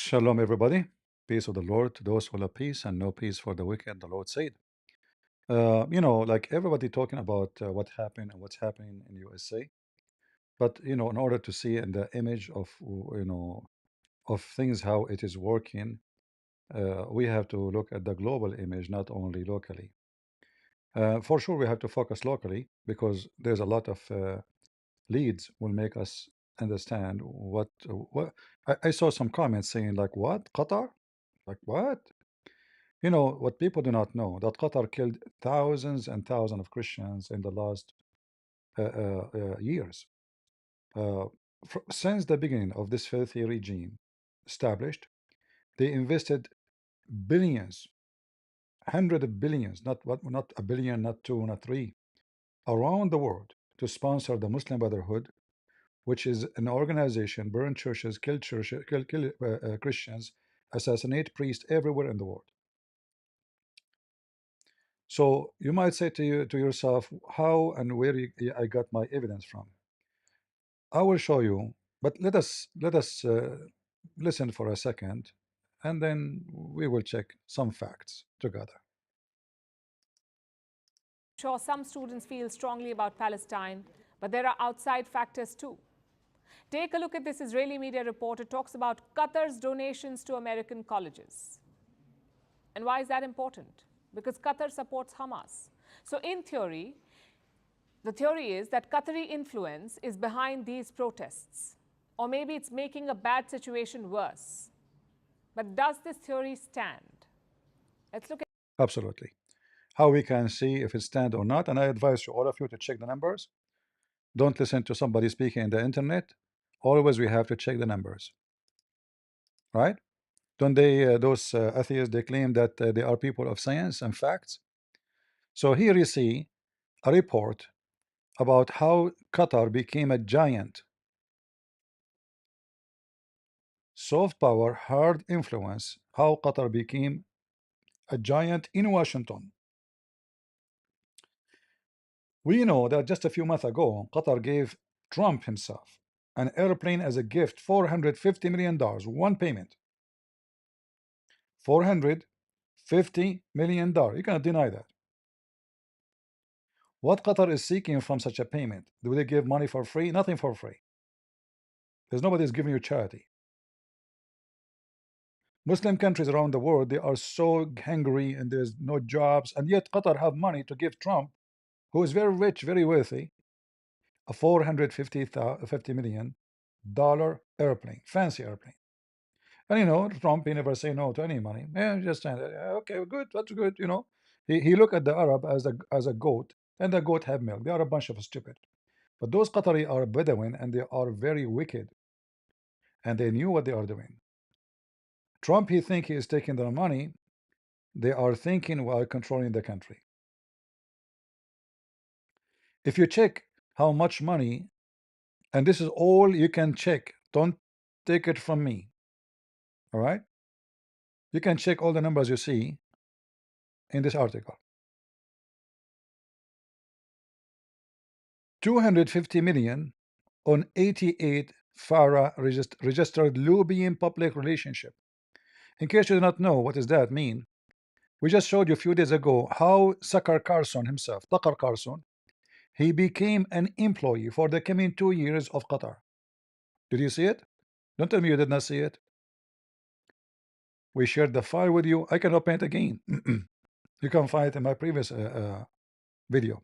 Shalom, everybody. Peace of the Lord to those who love peace and no peace for the wicked, the Lord said. Like everybody talking about what happened and what's happening in USA. But, in order to see in the image of, of things, how it is working, we have to look at the global image, not only locally. For sure, we have to focus locally because there's a lot of leads will make us understand what I saw some comments saying like, what, Qatar? Like what? What people do not know that Qatar killed thousands and thousands of Christians in the last years. Uh, since the beginning of this filthy regime established, they invested billions, hundred of billions, not a billion, not two, not three, around the world to sponsor the Muslim Brotherhood, which is an organization burn churches, kill churches, kill Christians, assassinate priests everywhere in the world. So you might say to yourself, how and where I got my evidence from. I will show you, but let us listen for a second, and then we will check some facts together. Sure, some students feel strongly about Palestine, but there are outside factors too. Take a look at this Israeli media report. It talks about Qatar's donations to American colleges. And why is that important? Because Qatar supports Hamas. So in theory, the theory is that Qatari influence is behind these protests. Or maybe it's making a bad situation worse. But does this theory stand? Let's look at Absolutely. How we can see if it stand or not, and I advise you, all of you, to check the numbers. Don't listen to somebody speaking in the internet. Always we have to check the numbers, right? Don't they, those atheists, they claim that they are people of science and facts? So here you see a report about how Qatar became a giant. Soft power, hard influence, how Qatar became a giant in Washington. We know that just a few months ago, Qatar gave Trump himself an airplane as a gift, $450 million, one payment. $450 million. You cannot deny that. What Qatar is seeking from such a payment? Do they give money for free? Nothing for free. There's nobody is giving you charity. Muslim countries around the world, they are so hungry and there's no jobs, and yet Qatar have money to give Trump, who is very rich, very wealthy, a $450 million airplane, fancy airplane. And Trump, he never say no to any money. Yeah, just stand there. Yeah, okay, good, that's good. He look at the Arab as a goat, and the goat have milk. They are a bunch of stupid. But those Qatari are Bedouin, and they are very wicked, and they knew what they are doing. Trump, he think he is taking their money. They are thinking while controlling the country. If you check how much money, and this is all you can check, don't take it from me. All right, you can check all the numbers you see in this article. 250 million on 88 FARA registered Libyan public relationship. In case you do not know what does that mean, we just showed you a few days ago how Zakir Carson himself, Tucker Carson, he became an employee for the coming 2 years of Qatar. Did you see it? Don't tell me you did not see it. We shared the file with you. I can open it again. You can find it in my previous video.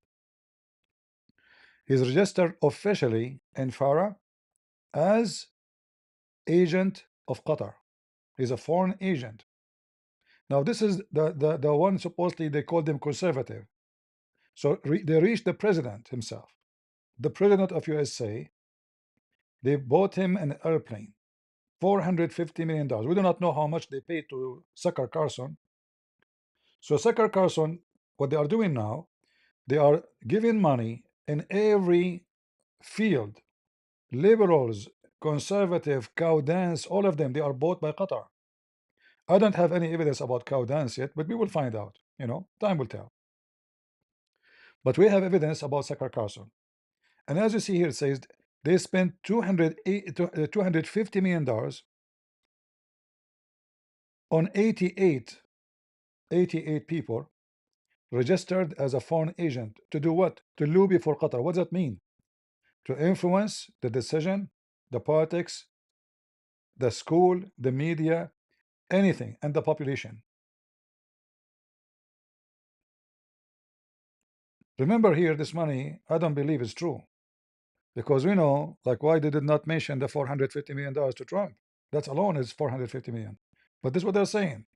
He's registered officially in FARA as agent of Qatar. He's a foreign agent. Now this is the one supposedly they called him conservative. So they reached the president himself, the president of USA. They bought him an airplane, $450 million. We do not know how much they paid to Zakir Carson. So Zakir Carson, what they are doing now, they are giving money in every field. Liberals, conservative, cow dance, all of them, they are bought by Qatar. I don't have any evidence about cow dance yet, but we will find out. Time will tell. But we have evidence about Zakir Carson. And as you see here, it says they spent $250 million On 88 people registered as a foreign agent to do what? To lobby for Qatar. What does that mean? To influence the decision, the politics, the school, the media, anything, and the population. Remember here, this money, I don't believe is true. Because we know, like, why they did not mention the $450 million to Trump? That alone is 450 million. But this is what they're saying.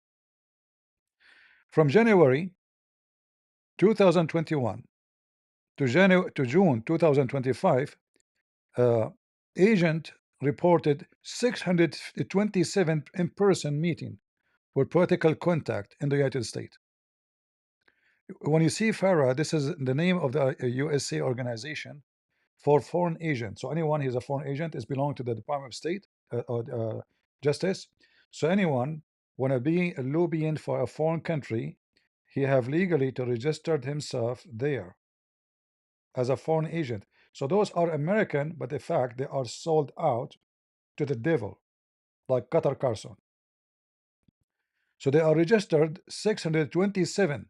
From January 2021 to June 2025, agent reported 627 in-person meeting with political contact in the United States. When you see FARA, this is the name of the USA organization for foreign agents. So anyone who's a foreign agent is belong to the Department of State or Justice. So anyone wanna be a lobbying for a foreign country, he have legally to register himself there as a foreign agent. So those are American, but in fact they are sold out to the devil, like Qatar Carson. So they are registered 627.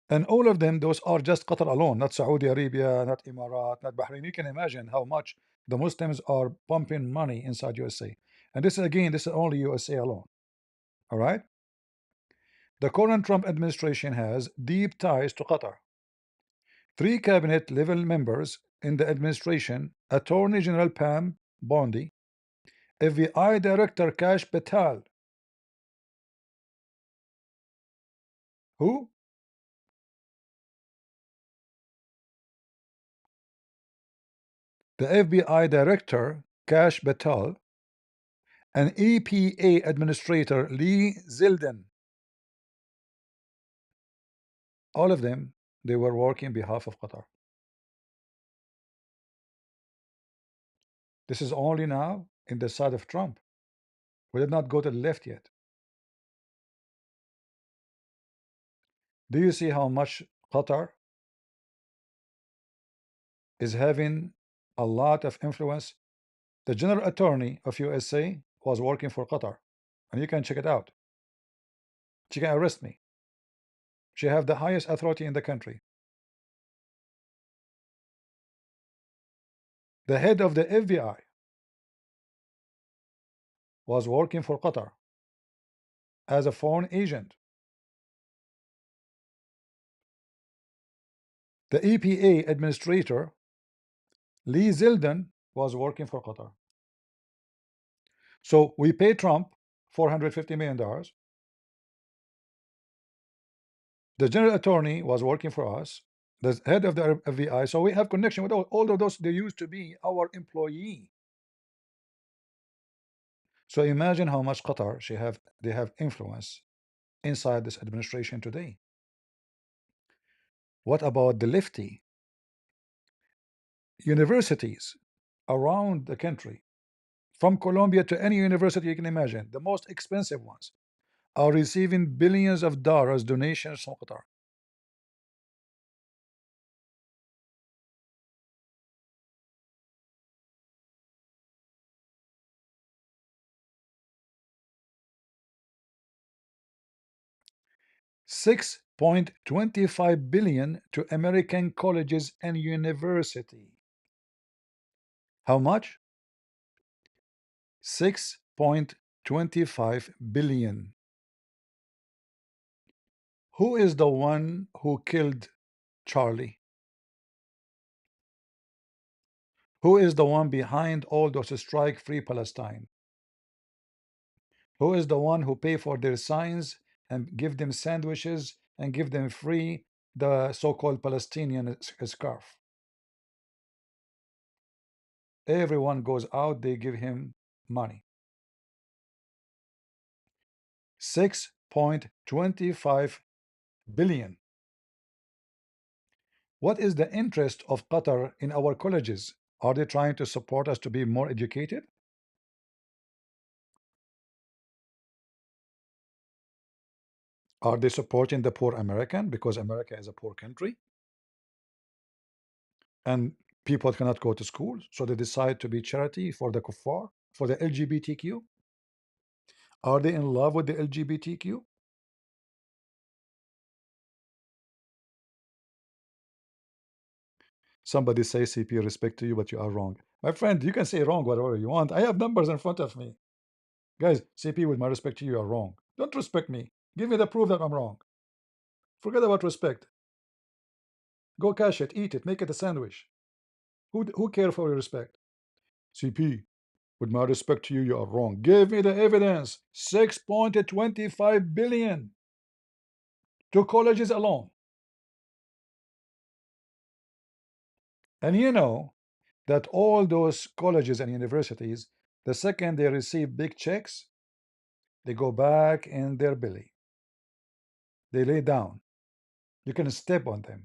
And all of them, those are just Qatar alone, not Saudi Arabia, not Emirat, not Bahrain. You can imagine how much the Muslims are pumping money inside USA. And this is again, this is only USA alone. All right. The current Trump administration has deep ties to Qatar. 3 cabinet level members in the administration: Attorney General Pam Bondi, FBI Director Kash Patel. Who? The FBI Director Kash Patel and EPA Administrator Lee Zeldin. All of them, they were working on behalf of Qatar. This is only now in the side of Trump. We did not go to the left yet. Do you see how much Qatar is having a lot of influence? The general attorney of USA was working for Qatar, and you can check it out. She can arrest me. She have the highest authority in the country. The head of the FBI was working for Qatar as a foreign agent. The EPA administrator Lee Zeldin was working for Qatar. So we pay Trump $450 million. The general attorney was working for us, the head of the FBI. So we have connection with all of those. They used to be our employee. So imagine how much Qatar they have influence inside this administration today. What about the lefty universities around the country, from Colombia to any university you can imagine, the most expensive ones, are receiving billions of dollars donations from Qatar. $6.25 billion to American colleges and university. How much? 6.25 billion. Who is the one who killed Charlie? Who is the one behind all those strike free Palestine? Who is the one who pay for their signs and give them sandwiches and give them free the so-called Palestinian scarf? Everyone goes out, they give him money. 6.25 billion. What is the interest of Qatar in our colleges? Are they trying to support us to be more educated? Are they supporting the poor American because America is a poor country? And People cannot go to school, so they decide to be charity for the kuffar, for the LGBTQ. Are they in love with the LGBTQ? Somebody say CP respect to you, but you are wrong. My friend, you can say wrong whatever you want. I have numbers in front of me. Guys, CP, with my respect to you, are wrong. Don't respect me. Give me the proof that I'm wrong. Forget about respect. Go cash it, eat it, make it a sandwich. Who care for your respect? CP, with my respect to you, you are wrong. Give me the evidence. 6.25 billion to colleges alone. And you know that all those colleges and universities, the second they receive big checks, they go back in their belly. They lay down. You can step on them.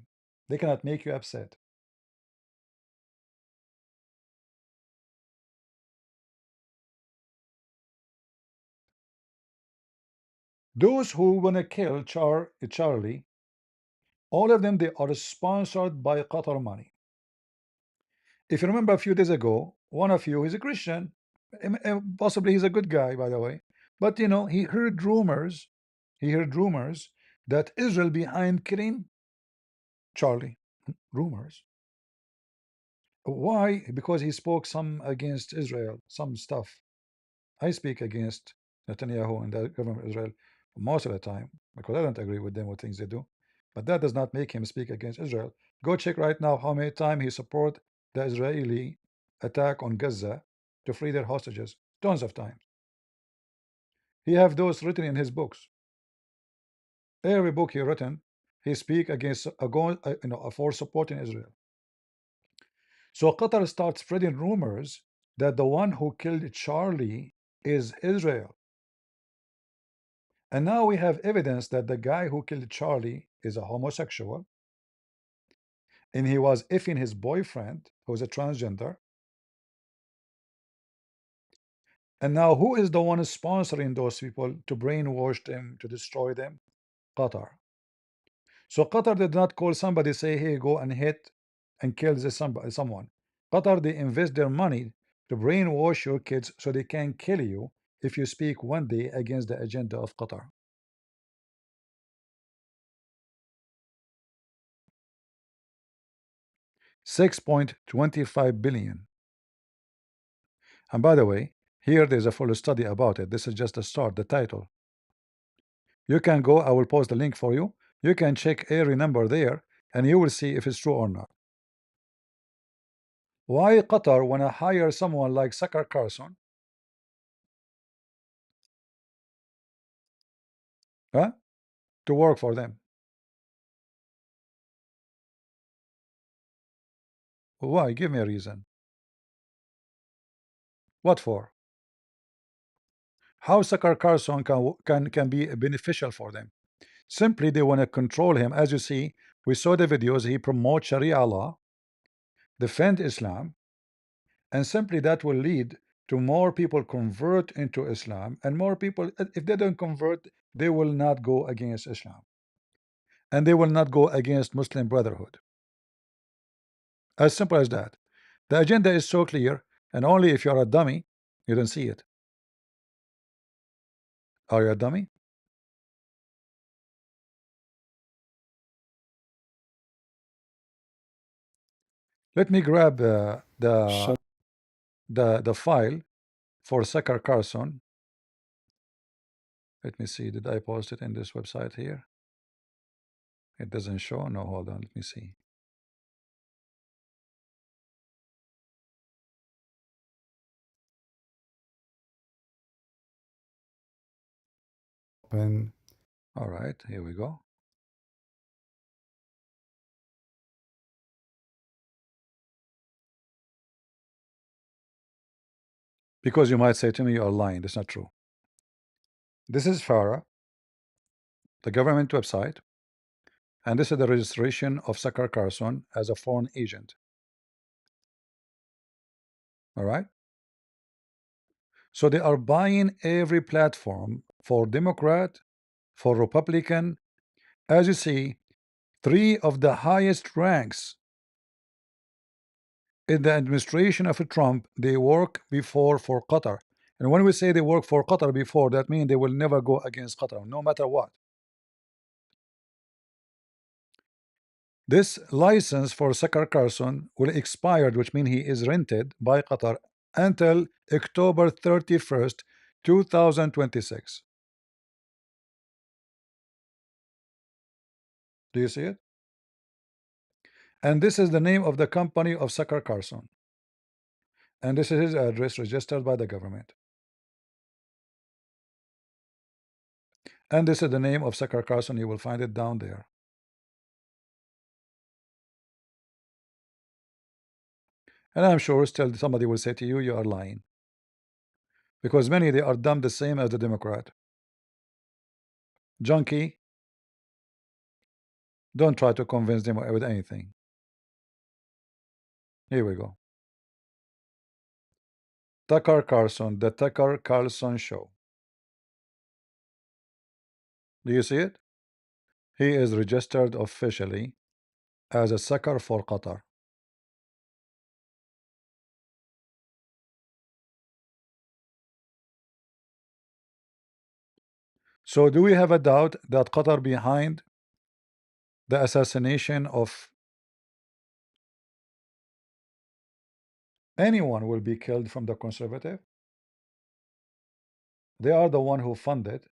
They cannot make you upset. Those who want to kill Charlie, all of them, they are sponsored by Qatar money. If you remember a few days ago, one of you is a Christian. Possibly he's a good guy, by the way. But you know, he heard rumors that Israel behind killing Charlie. Rumors. Why? Because he spoke some against Israel, some stuff. I speak against Netanyahu and the government of Israel most of the time because I don't agree with them with things they do. But that does not make him speak against Israel. Go check right now how many times he support the Israeli attack on Gaza to free their hostages. Tons of times. He have those written in his books. Every book he written, he speak against for supporting Israel. So Qatar starts spreading rumors that the one who killed Charlie is Israel. And now we have evidence that the guy who killed Charlie is a homosexual, and he was effing his boyfriend, who's a transgender. And now who is the one sponsoring those people to brainwash them, to destroy them? Qatar. So Qatar did not call somebody, say, hey, go and hit and kill someone. Qatar, they invest their money to brainwash your kids so they can kill you if you speak one day against the agenda of Qatar. $6.25 billion. And by the way, here there's a full study about it. This is just a start, the title. You can go, I will post the link for you. You can check every number there and you will see if it's true or not. Why Qatar wanna hire someone like Zakir Carson? Huh? To work for them. Why? Give me a reason. What for? How Zakir Carson can be beneficial for them? Simply they want to control him. As you see, we saw the videos, he promotes Sharia law, defend Islam, and simply that will lead to more people convert into Islam, and more people, if they don't convert, they will not go against Islam, and they will not go against Muslim Brotherhood. As simple as that. The agenda is so clear, and only if you're a dummy, you don't see it. Are you a dummy? Let me grab the file for Zakir Carson. Let me see. Did I post it in this website here? It doesn't show. No, hold on. Let me see. Open. All right, here we go. Because you might say to me, you're lying. That's not true. This is Farah, the government website, and this is the registration of Zakir Carson as a foreign agent. All right. So they are buying every platform for Democrat, for Republican. As you see, 3 of the highest ranks in the administration of Trump, they work before for Qatar. And when we say they work for Qatar before, that means they will never go against Qatar, no matter what. This license for Zakir Carson will expire, which means he is rented by Qatar until October 31st, 2026. Do you see it? And this is the name of the company of Zakir Carson. And this is his address registered by the government. And this is the name of Zakir Carson. You will find it down there. And I'm sure still somebody will say to you, you are lying. Because many, they are dumb the same as the Democrat. Junkie, don't try to convince them with anything. Here we go. Tucker Carlson, the Tucker Carlson Show. Do you see it? He is registered officially as a sucker for Qatar. So do we have a doubt that Qatar behind the assassination of anyone will be killed from the conservative? They are the one who fund it.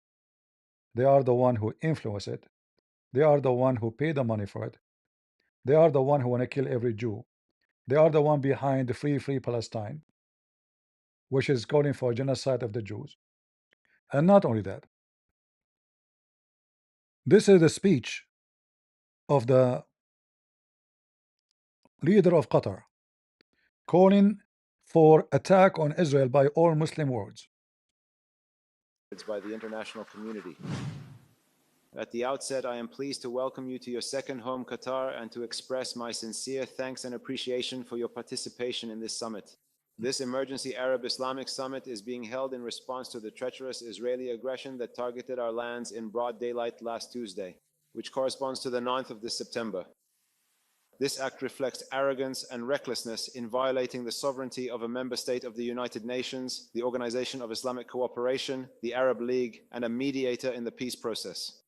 They are the one who influence it. They are the one who pay the money for it. They are the one who want to kill every Jew. They are the one behind the free Palestine, which is calling for genocide of the Jews. And not only that, this is the speech of the leader of Qatar calling for attack on Israel by all Muslim worlds. By the international community. At the outset, I am pleased to welcome you to your second home, Qatar, and to express my sincere thanks and appreciation for your participation in this summit. This emergency Arab Islamic summit is being held in response to the treacherous Israeli aggression that targeted our lands in broad daylight last Tuesday, which corresponds to the 9th of this September. This act reflects arrogance and recklessness in violating the sovereignty of a member state of the United Nations, the Organization of Islamic Cooperation, the Arab League, and a mediator in the peace process.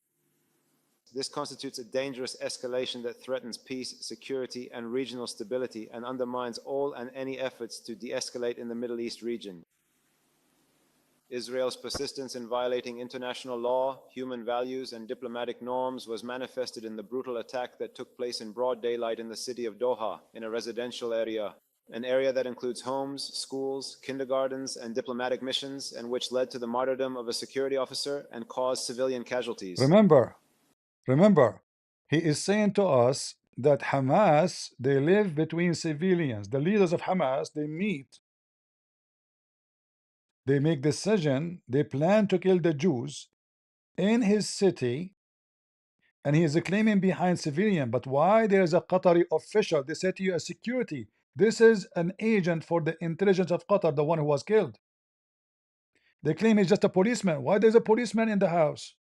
This constitutes a dangerous escalation that threatens peace, security, and regional stability and undermines all and any efforts to de-escalate in the Middle East region. Israel's persistence in violating international law, human values, and diplomatic norms was manifested in the brutal attack that took place in broad daylight in the city of Dawah, in a residential area, an area that includes homes, schools, kindergartens, and diplomatic missions, and which led to the martyrdom of a security officer and caused civilian casualties. Remember, he is saying to us that Hamas, they live between civilians. The leaders of Hamas, they meet, they make decision, they plan to kill the Jews in his city, and he is claiming behind civilian. But why there is a Qatari official? They say to you a security. This is an agent for the intelligence of Qatar, the one who was killed. They claim he's just a policeman. Why there's a policeman in the house?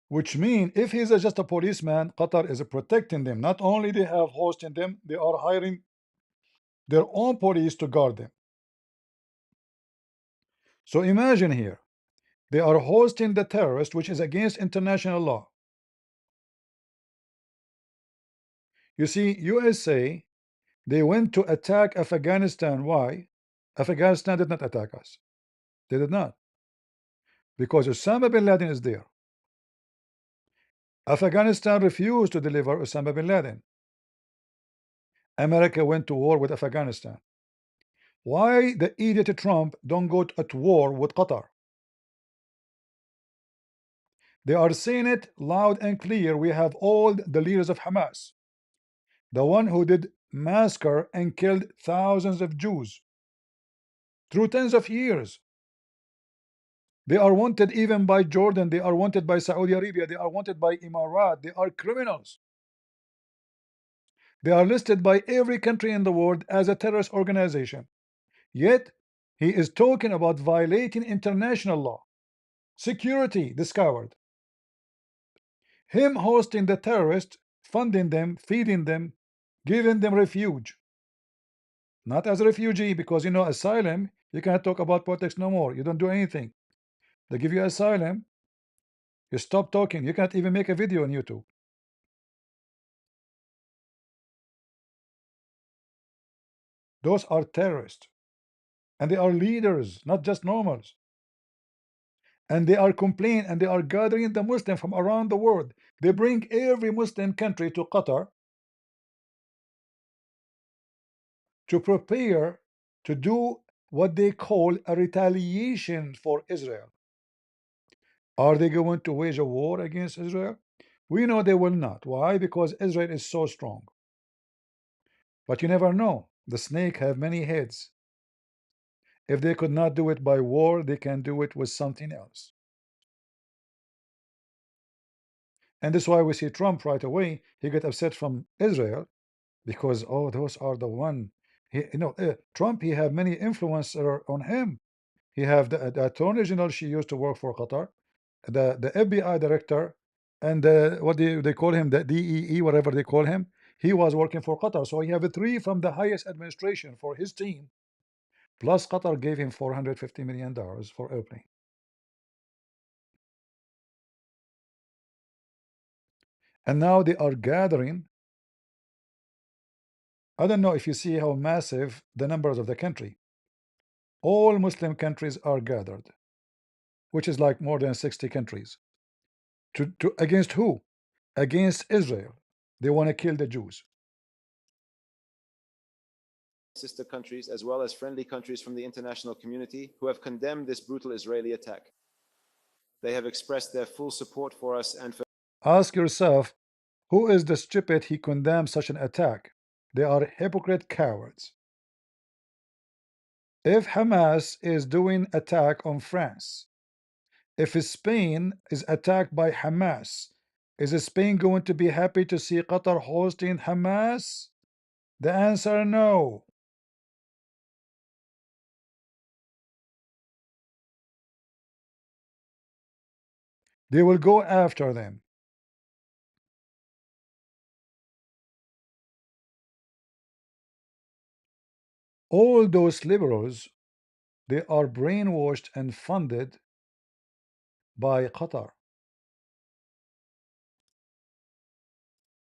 Which means if he's just a policeman, Qatar is protecting them. Not only they have hosting them, they are hiring their own police to guard them. So imagine here, they are hosting the terrorist, which is against international law. You see, USA, they went to attack Afghanistan. Why? Afghanistan did not attack us. They did not. Because Osama bin Laden is there. Afghanistan refused to deliver Osama bin Laden. America went to war with Afghanistan. Why the idiot Trump don't go at war with Qatar? They are saying it loud and clear. We have all the leaders of Hamas, the one who did massacre and killed thousands of Jews through tens of years. They are wanted even by Jordan. They are wanted by Saudi Arabia. They are wanted by Emirat. They are criminals. They are listed by every country in the world as a terrorist organization. Yet he is talking about violating international law. Security discovered. Him hosting the terrorist funding them, feeding them, giving them refuge. Not as a refugee, because you know, asylum, you can't talk about politics no more. You don't do anything. They give you asylum, you stop talking. You can't even make a video on YouTube. Those are terrorists. And they are leaders, not just normals. And they are complaining and they are gathering the Muslims from around the world. They bring every Muslim country to Qatar to prepare to do what they call a retaliation for Israel. Are they going to wage a war against Israel? We know they will not. Why? Because Israel is so strong. But you never know. The snake have many heads. If they could not do it by war, they can do it with something else. And that's why we see Trump right away. He get upset from Israel because oh, those are the one. Trump. He have many influencer on him. He have the attorney general. She used to work for Qatar, the FBI director, and what do they call him? The DEE, whatever they call him. He was working for Qatar, so he have three from the highest administration for his team. Plus, Qatar gave him $450 million for airplane. And now they are gathering. I don't know if you see how massive the numbers of the country. All Muslim countries are gathered, which is like more than 60 countries. To against who? Against Israel. They want to kill the Jews. Sister countries, as well as friendly countries from the international community, who have condemned this brutal Israeli attack. They have expressed their full support for us and for. Ask yourself, who is the stupid he condemns such an attack? They are hypocrite cowards. If Hamas is doing attack on France, if Spain is attacked by Hamas, is Spain going to be happy to see Qatar hosting Hamas? The answer no. They will go after them. All those liberals, they are brainwashed and funded by Qatar.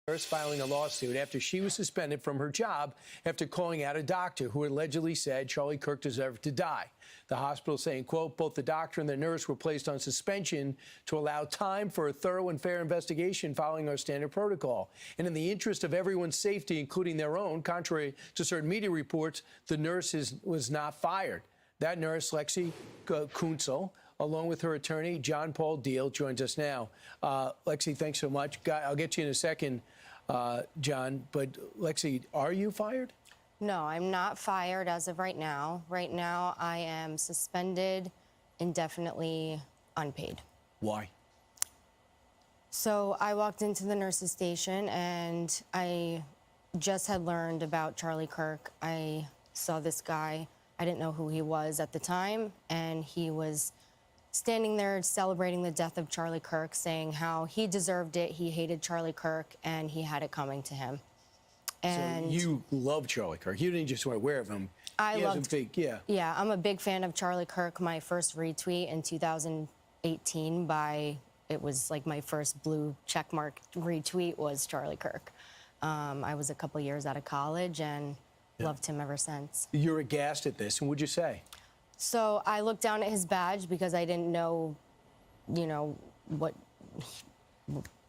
Filing a lawsuit after she was suspended from her job after calling out a doctor who allegedly said Charlie Kirk deserved to die. The hospital saying, quote, both the doctor and the nurse were placed on suspension to allow time for a thorough and fair investigation following our standard protocol. And in the interest of everyone's safety, including their own, contrary to certain media reports, the nurse was not fired. That nurse, Lexi Kuntzel, along with her attorney, John Paul Deal, joins us now. Lexi, thanks so much. I'll get you in a second, John. But Lexi, are you fired? No, I'm not fired as of right now. Right now, I am suspended, indefinitely unpaid. Why? So I walked into the nurse's station and I just had learned about Charlie Kirk. I saw this guy. I didn't know who he was at the time, and he was standing there celebrating the death of Charlie Kirk, saying how he deserved it, he hated Charlie Kirk, and he had it coming to him. And so you love Charlie Kirk. You didn't just want to wear of him. I loved, yeah. Yeah, I'm a big fan of Charlie Kirk. My first retweet in 2018 it was like my first blue checkmark retweet was Charlie Kirk. I was a couple years out of college and loved him ever since. You're aghast at this, and what'd you say? So I looked down at his badge because I didn't know,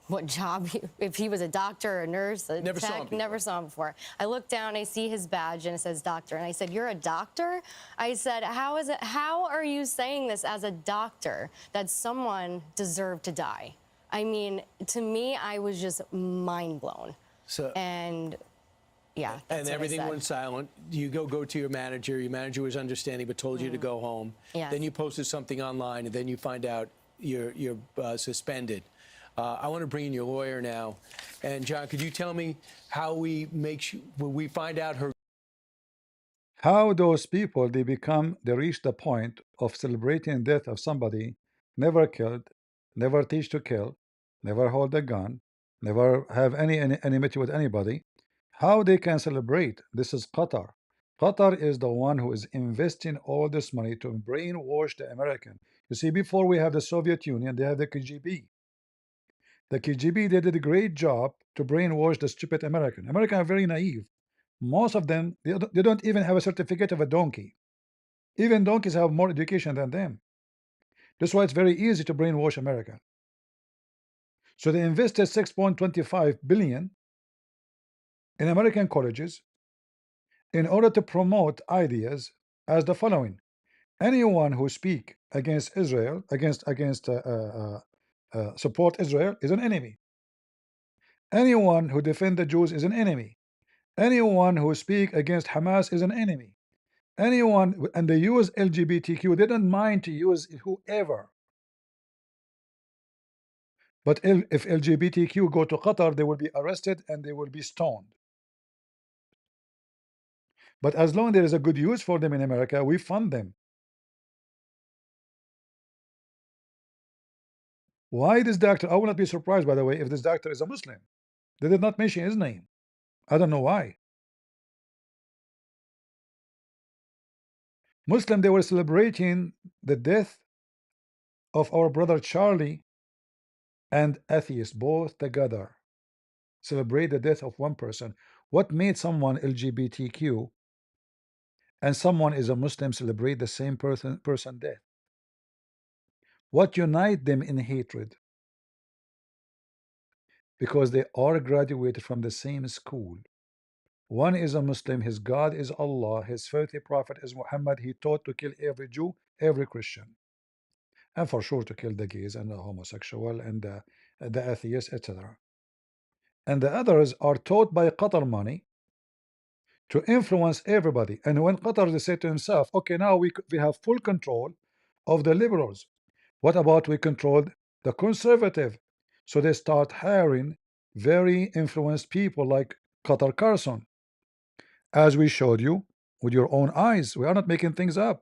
what job, if he was a doctor, a nurse, a never tech, saw him before. Never saw him before. I looked down, I see his badge, and it says doctor. And I said, you're a doctor? I said, how are you saying this as a doctor, that someone deserved to die? I mean, to me, I was just mind blown. And yeah, that's and everything went silent. You go to your manager. Your manager was understanding, but told you to go home. Yes. Then you posted something online, and then you find out you're suspended. I want to bring in your lawyer now. And John, could you tell me how we find out her? How those people they reach the point of celebrating the death of somebody never killed, never teach to kill, never hold a gun, never have any enmity with anybody. How they can celebrate? This is Qatar. Qatar is the one who is investing all this money to brainwash the American. You see, before we have the Soviet Union, they have the KGB. The KGB, they did a great job to brainwash the stupid American. Americans are very naive. Most of them, they don't even have a certificate of a donkey. Even donkeys have more education than them. That's why it's very easy to brainwash America. So they invested 6.25 billion in American colleges in order to promote ideas as the following: anyone who speak against Israel, support Israel, is an enemy. Anyone who defend the Jews is an enemy. Anyone who speak against Hamas is an enemy. Anyone, and they use LGBTQ, they don't mind to use whoever. But if LGBTQ go to Qatar, they will be arrested and they will be stoned. But as long as there is a good use for them in America, we fund them. Why this doctor? I will not be surprised, by the way, if this doctor is a Muslim. They did not mention his name. I don't know why. Muslim, they were celebrating the death of our brother Charlie, and atheist both together celebrate the death of one person. What made someone LGBTQ and someone is a Muslim celebrate the same person death? What unite them in hatred? Because they are graduated from the same school. One is a Muslim, his God is Allah, his faithful prophet is Muhammad. He taught to kill every Jew, every Christian, and for sure to kill the gays and the homosexual and the atheists, etc. And the others are taught by Qatar money to influence everybody. And when Qatar, they say to himself, okay, now we have full control of the liberals. What about we control the conservative? So they start hiring very influenced people like Qatar Carson, as we showed you with your own eyes. We are not making things up.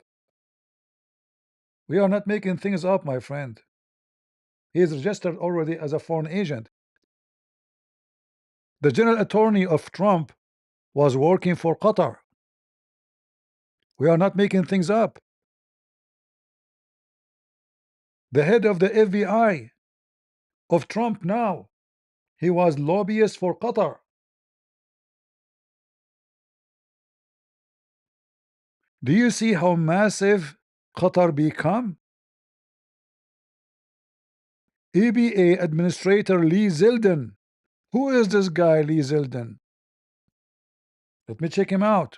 We are not making things up, my friend. He is registered already as a foreign agent. The general attorney of Trump was working for Qatar. We are not making things up. The head of the FBI of Trump now, he was lobbyist for Qatar. Do you see how massive Qatar become? EBA Administrator Lee Zeldin. Who is this guy, Lee Zeldin? Let me check him out.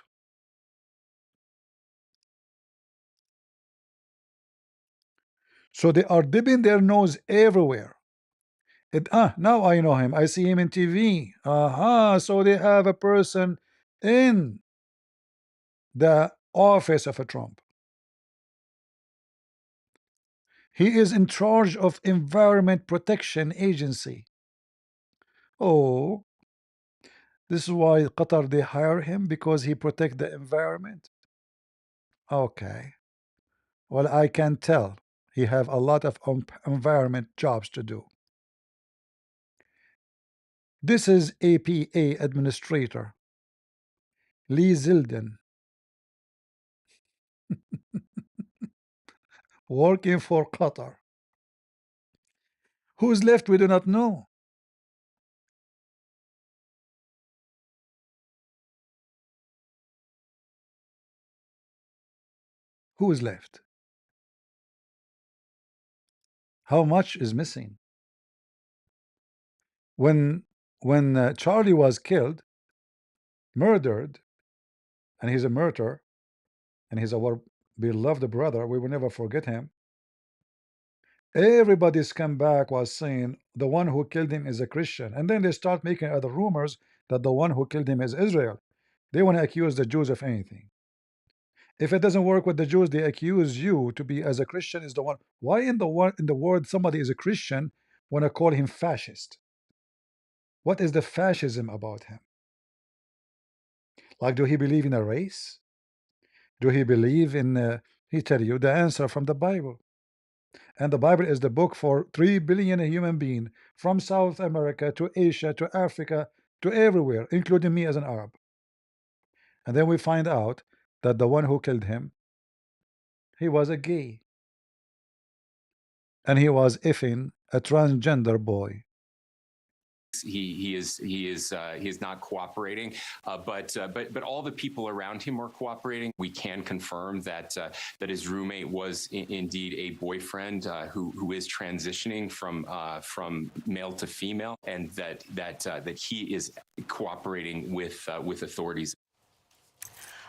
So they are dipping their nose everywhere. Now I know him. I see him in TV. Aha, so they have a person in the office of a Trump. He is in charge of Environment Protection Agency. Oh, this is why Qatar, they hire him, because he protect the environment. Okay. Well, I can tell he have a lot of environment jobs to do. This is APA Administrator Lee Zeldin, working for Qatar. Who's left? We do not know. Who is left? How much is missing? When Charlie was killed, murdered, and he's a murderer, and he's our beloved brother, we will never forget him. Everybody's come back was saying the one who killed him is a Christian, and then they start making other rumors that the one who killed him is Israel. They want to accuse the Jews of anything. If it doesn't work with the Jews, they accuse you to be as a Christian is the one. Why in the world somebody is a Christian want to call him fascist? What is the fascism about him? Like, do he believe in a race? Do he believe in? He tell you the answer from the Bible. And the Bible is the book for 3 billion human beings from South America to Asia to Africa to everywhere, including me as an Arab. And then we find out that the one who killed him, he was a gay. And he was effing a transgender boy. He is not cooperating, but all the people around him are cooperating. We can confirm that that his roommate was indeed a boyfriend who is transitioning from male to female, and that he is cooperating with authorities.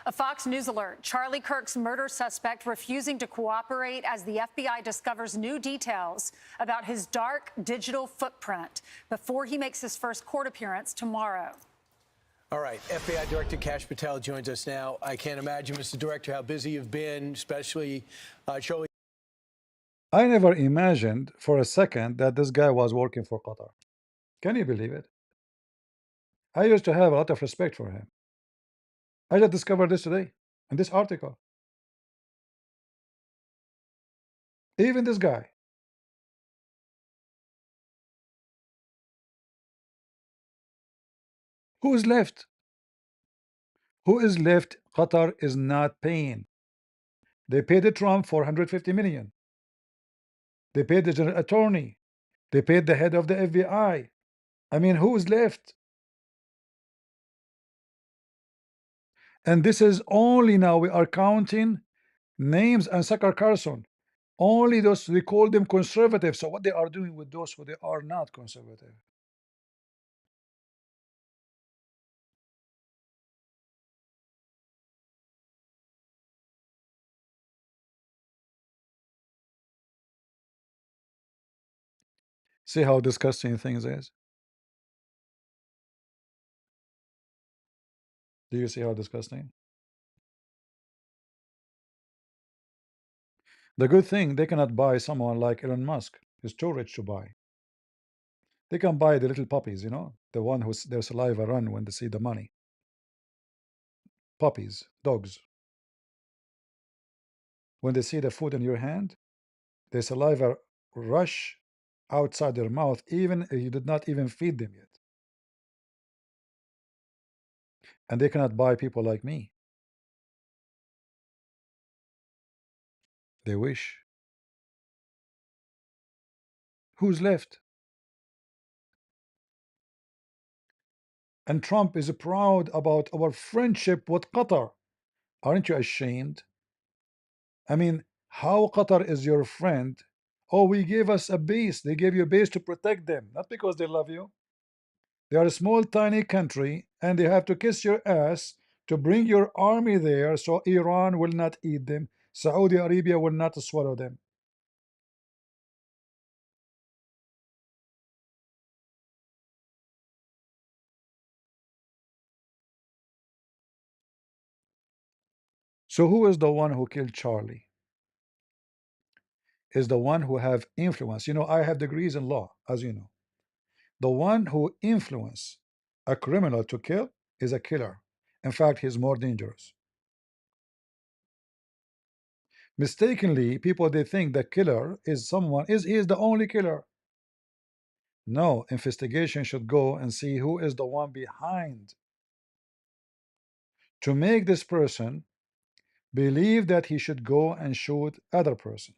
A Fox News alert. Charlie Kirk's murder suspect refusing to cooperate as the FBI discovers new details about his dark digital footprint before he makes his first court appearance tomorrow. All right, FBI Director Kash Patel joins us now. I can't imagine, Mr. Director, how busy you've been, especially showing. I never imagined for a second that this guy was working for Qatar. Can you believe it? I used to have a lot of respect for him. I just discovered this today in this article. Even this guy. Who is left? Who is left? Qatar is not paying. They paid the Trump for 150 million. They paid the general attorney. They paid the head of the FBI. I mean, who is left? And this is only now we are counting names and Tucker Carlson. Only those, they call them conservative. So what they are doing with those who they are not conservative? See how disgusting things is? Do you see how disgusting? The good thing, they cannot buy someone like Elon Musk. He's too rich to buy. They can buy the little puppies, you know, the one whose their saliva run when they see the money. Puppies, dogs. When they see the food in your hand, their saliva rush outside their mouth, even if you did not even feed them yet. And they cannot buy people like me. They wish. Who's left? And Trump is proud about our friendship with Qatar. Aren't you ashamed? I mean, how Qatar is your friend? Oh, we gave us a base. They gave you a base to protect them, not because they love you. They are a small, tiny country, and they have to kiss your ass to bring your army there so Iran will not eat them. Saudi Arabia will not swallow them. So who is the one who killed Charlie? Is the one who have influence. You know, I have degrees in law, as you know. The one who influence a criminal to kill is a killer. In fact, he's more dangerous. Mistakenly, people they think the killer is someone is the only killer. No, investigation should go and see who is the one behind to make this person believe that he should go and shoot other person.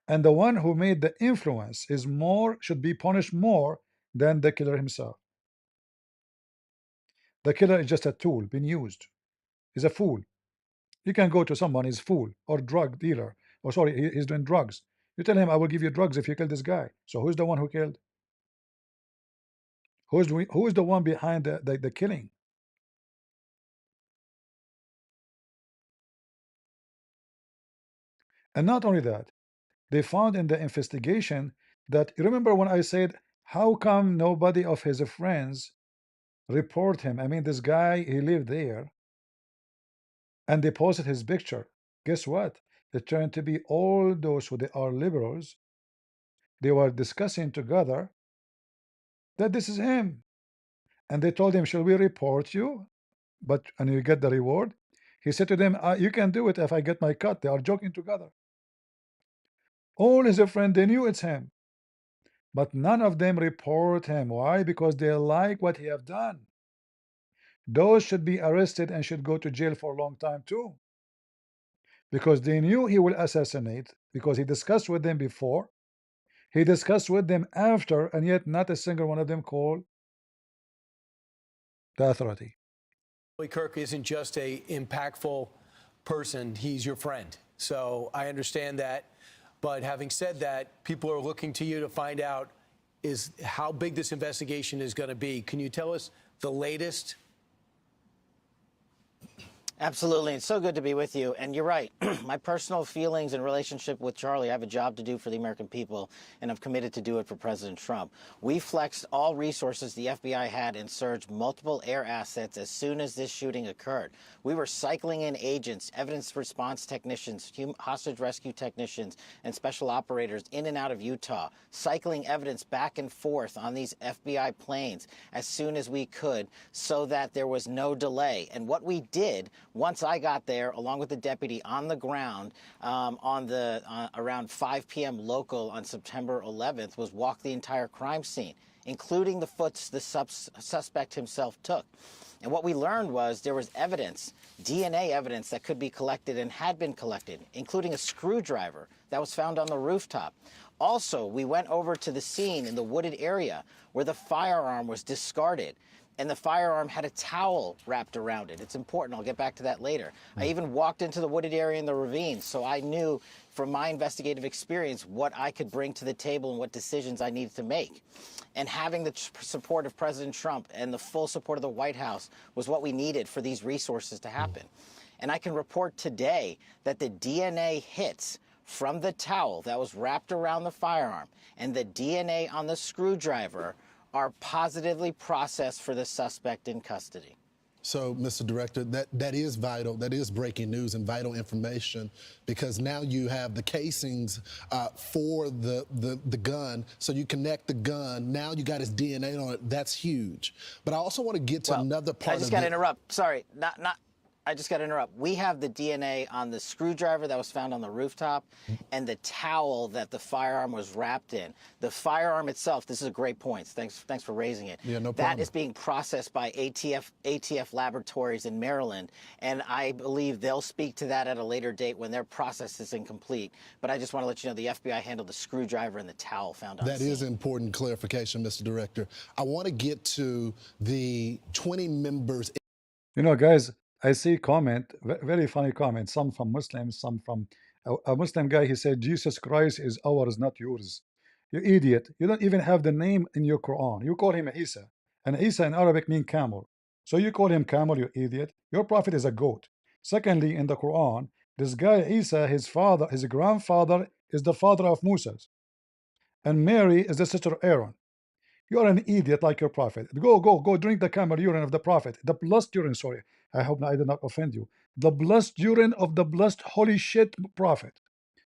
And the one who made the influence is more should be punished more than the killer himself. The killer is just a tool being used. He's a fool. You can go to someone, he's fool or drug dealer, or sorry, he's doing drugs. You tell him, I will give you drugs if you kill this guy. So who's the one who killed? Who is the one behind the killing? And not only that, they found in the investigation that, remember when I said, how come nobody of his friends report him? I mean, this guy, he lived there, and they posted his picture. Guess what? It turned to be all those who they are liberals. They were discussing together that this is him. And they told him, shall we report you? But and you get the reward. He said to them, you can do it if I get my cut. They are joking together. All his friends, they knew it's him. But none of them report him. Why? Because they like what he have done. Those should be arrested and should go to jail for a long time too. Because they knew he will assassinate, because he discussed with them before, he discussed with them after, and yet not a single one of them called the authority. Charlie Kirk isn't just a impactful person, he's your friend. So I understand that. But having said that, people are looking to you to find out is how big this investigation is going to be. Can you tell us the latest? Absolutely. It's so good to be with you. And you're right. My personal feelings and relationship with Charlie, I have a job to do for the American people, and I'm committed to do it for President Trump. We flexed all resources the FBI had and surged multiple air assets as soon as this shooting occurred. We were cycling in agents, evidence response technicians, hostage rescue technicians, and special operators in and out of Utah, cycling evidence back and forth on these FBI planes as soon as we could so that there was no delay. And what we did once I got there, along with the deputy on the ground around 5 p.m. local on September 11th, was walk the entire crime scene, including the foots the suspect himself took. And what we learned was there was evidence, DNA evidence that could be collected and had been collected, including a screwdriver that was found on the rooftop. Also, we went over to the scene in the wooded area where the firearm was discarded. And the firearm had a towel wrapped around it. It's important. I'll get back to that later. I even walked into the wooded area in the ravine, so I knew from my investigative experience what I could bring to the table and what decisions I needed to make. And having the support of President Trump and the full support of the White House was what we needed for these resources to happen. And I can report today that the DNA hits from the towel that was wrapped around the firearm and the DNA on the screwdriver are positively processed for the suspect in custody. So, Mr. Director, that is vital. That is breaking news and vital information, because now you have the casings for the gun. So you connect the gun. Now you got his DNA on it. That's huge. But I also want to get to another part. I just got to interrupt. Sorry, I just got to interrupt. We have the DNA on the screwdriver that was found on the rooftop and the towel that the firearm was wrapped in. The firearm itself, this is a great point. Thanks for raising it. Yeah, no problem. That is being processed by ATF laboratories in Maryland, and I believe they'll speak to that at a later date when their process is incomplete. But I just want to let you know the FBI handled the screwdriver and the towel found on the scene. That is important clarification, Mr. Director. I want to get to the 20 members. You know, guys, I see comment, very funny comment, some from Muslims, some from a Muslim guy. He said, Jesus Christ is ours, not yours. You idiot. You don't even have the name in your Quran. You call him Isa. And Isa in Arabic means camel. So you call him camel, you idiot. Your prophet is a goat. Secondly, in the Quran, this guy Isa, his father, his grandfather is the father of Moses. And Mary is the sister of Aaron. You're an idiot like your prophet. Go drink the camel urine of the prophet. The blessed urine, sorry. I hope I did not offend you. The blessed urine of the blessed holy shit prophet.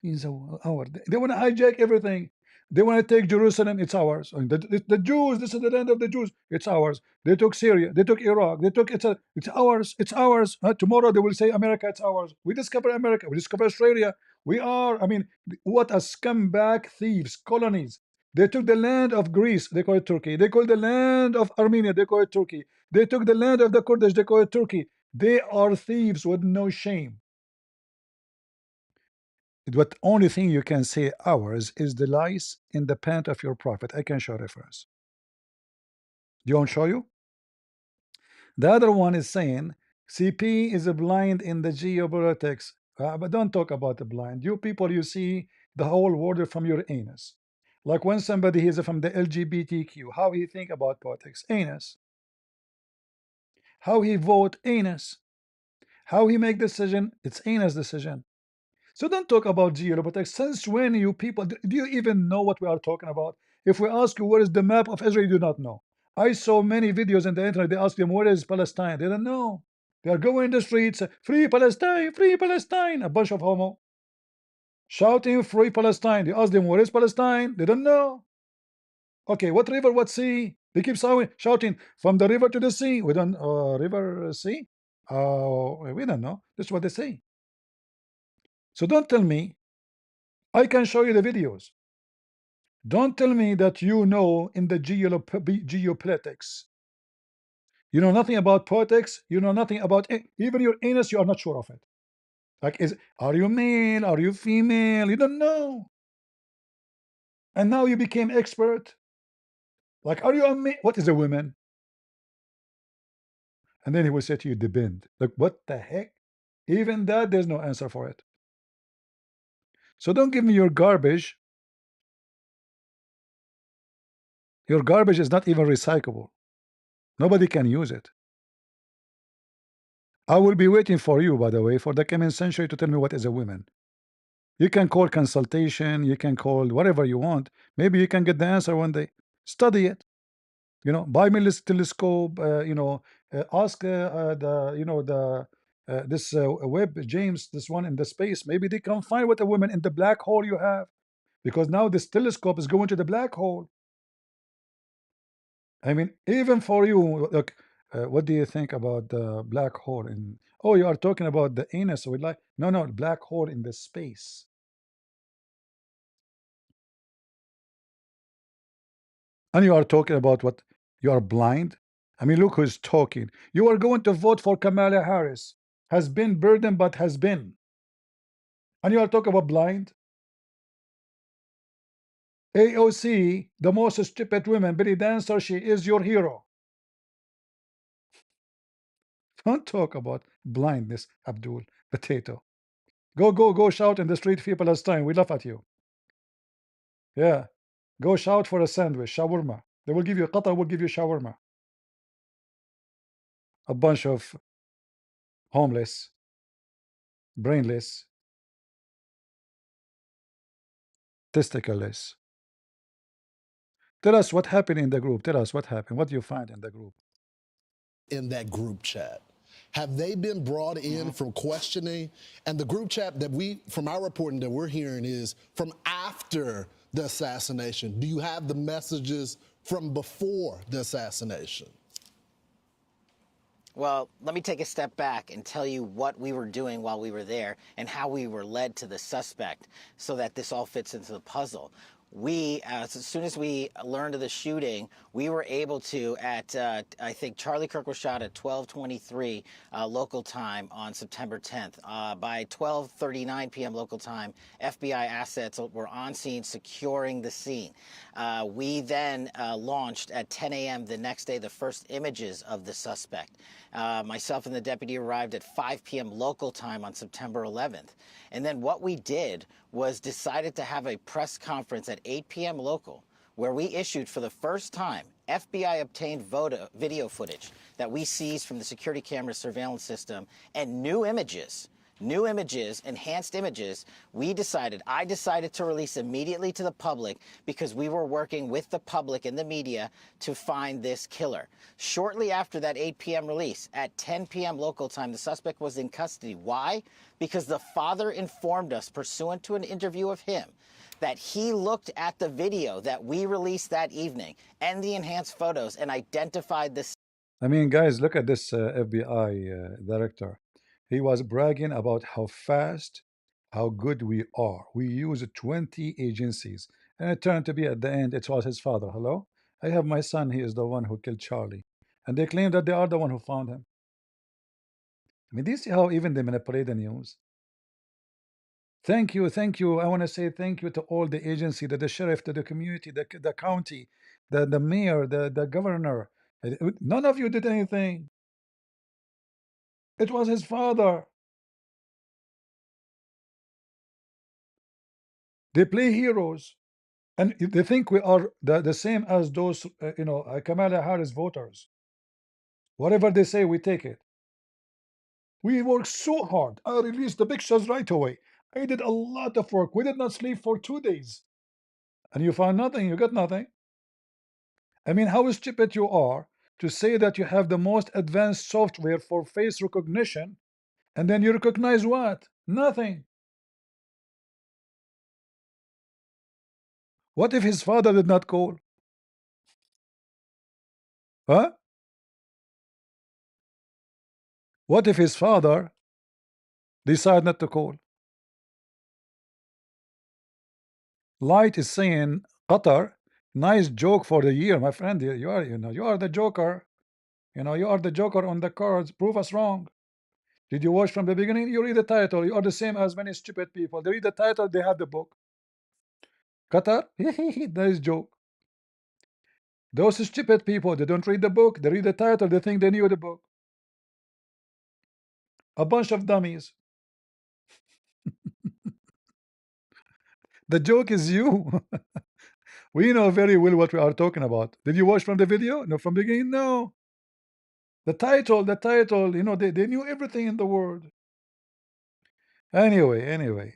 Means our. They want to hijack everything. They want to take Jerusalem, it's ours. And the Jews, this is the land of the Jews, it's ours. They took Syria, they took Iraq, they took it's ours, it's ours. Tomorrow they will say America, it's ours. We discover America, we discover Australia. We are, I mean, what a scumbag thieves, colonies. They took the land of Greece, they call it Turkey. They call the land of Armenia, they call it Turkey. They took the land of the Kurdish, they call it Turkey. They are thieves with no shame. What only thing you can say ours is the lies in the pant of your prophet. I can show reference. Do you want to show you? The other one is saying CP is blind in the geopolitics. But don't talk about the blind. You people, you see the whole world from your anus. Like when somebody is from the LGBTQ, how he think about politics, anus. How he vote, anus. How he make decision, it's anus decision. So don't talk about geopolitics. Since when you people, do you even know what we are talking about? If we ask you where is the map of Israel, you do not know. I saw many videos on the internet. They ask them where is Palestine. They don't know. They are going in the streets, free Palestine, free Palestine. A bunch of homo shouting free Palestine. They ask them where is Palestine. They don't know. Okay, what river, what sea? They keep shouting from the river to the sea. We don't river sea. We don't know. That's what they say. So don't tell me I can show you the videos. Don't tell me that you know in the geopolitics. You know nothing about politics. You know nothing about even your anus. You are not sure of it. Like, are you male? Are you female? You don't know. And now you became expert. Like, are you a male? What is a woman? And then he will say to you, depend. Like, what the heck? Even that, there's no answer for it. So don't give me your garbage. Your garbage is not even recyclable. Nobody can use it. I will be waiting for you, by the way, for the coming century to tell me what is a woman. You can call consultation, you can call whatever you want. Maybe you can get the answer one day. Study it. Buy me this telescope. Ask this Webb James, this one in the space. Maybe they can find what a woman in the black hole you have, because now this telescope is going to the black hole. I mean, even for you, look, what do you think about the black hole in? Oh, you are talking about the anus. We like no black hole in the space. And you are talking about what? You are blind? I mean, look who's talking. You are going to vote for Kamala Harris. Has been burdened, but has been. And you are talking about blind? AOC, the most stupid woman, Billy Dancer, she is your hero. Don't talk about blindness, Abdul. Potato. Go shout in the street, free Palestine. We laugh at you. Yeah. Go shout for a sandwich, shawarma. They will give you, Qatar will give you shawarma. A bunch of homeless, brainless, testicleless. Tell us what happened in the group. Tell us what happened. What do you find in the group? In that group chat? Have they been brought in from questioning? And the group chat that from our reporting that we're hearing is from after the assassination. Do you have the messages from before the assassination? Well, let me take a step back and tell you what we were doing while we were there and how we were led to the suspect so that this all fits into the puzzle. We, as soon as we learned of the shooting, we were able to, I think Charlie Kirk was shot at 12:23 local time on September 10th. By 12:39 p.m. local time, FBI assets were on scene securing the scene. We then launched at 10 a.m. the next day the first images of the suspect. Myself and the deputy arrived at 5 p.m. local time on September 11th. And then what we did was decided to have a press conference at 8 p.m. local, where we issued for the first time FBI obtained video footage that we seized from the security camera surveillance system and new images, enhanced images. I decided to release immediately to the public because we were working with the public and the media to find this killer. Shortly after that 8 p.m. release, at 10 p.m. local time, the suspect was in custody. Why? Because the father informed us, pursuant to an interview of him, that he looked at the video that we released that evening and the enhanced photos and identified the. I mean, guys, look at this FBI director. He was bragging about how fast, how good we are. We use 20 agencies. And it turned to be at the end, it was his father. Hello? I have my son. He is the one who killed Charlie. And they claim that they are the one who found him. I mean, do you see how even they manipulate the news? Thank you, thank you. I want to say thank you to all the agency, the sheriff, to the community, the county, the mayor, the governor. None of you did anything. It was his father. They play heroes, and they think we are the same as those, Kamala Harris voters. Whatever they say, we take it. We worked so hard. I released the pictures right away. I did a lot of work. We did not sleep for 2 days. And you found nothing. You got nothing. I mean, how stupid you are to say that you have the most advanced software for face recognition, and then you recognize what? Nothing. What if his father did not call? Huh? What if his father decided not to call? Light is saying, Qatar, nice joke for the year, my friend. You are, you are the joker. You are the joker on the cards. Prove us wrong. Did you watch from the beginning? You read the title. You are the same as many stupid people. They read the title, they have the book. Qatar, nice joke. Those stupid people, they don't read the book. They read the title. They think they knew the book. A bunch of dummies. The joke is you. We know very well what we are talking about. Did you watch from the video? No, from the beginning? No. The title, they knew everything in the world. Anyway.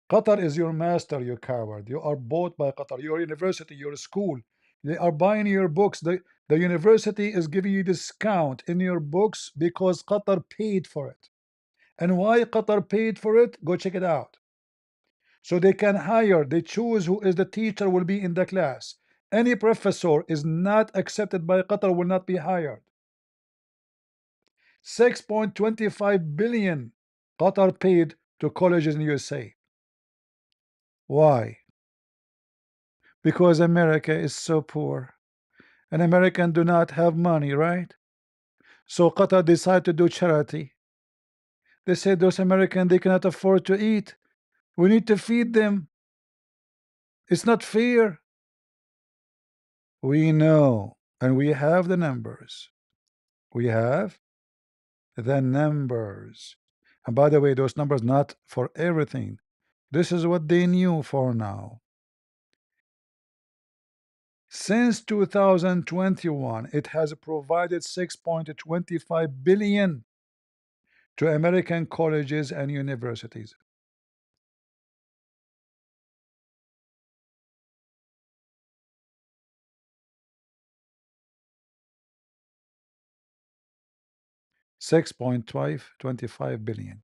Qatar is your master, you coward. You are bought by Qatar. Your university, your school. They are buying your books. The university is giving you discount in your books because Qatar paid for it. And why Qatar paid for it? Go check it out. So they can hire, they choose who is the teacher will be in the class. Any professor is not accepted by Qatar will not be hired. 6.25 billion Qatar paid to colleges in USA. Why? Because America is so poor and Americans do not have money, right? So Qatar decided to do charity. They said those Americans, they cannot afford to eat. We need to feed them. It's not fair. We know, and we have the numbers. We have the numbers. And by the way, those numbers not for everything. This is what they knew for now. Since 2021, it has provided 6.25 billion to American colleges and universities. $6.25 billion.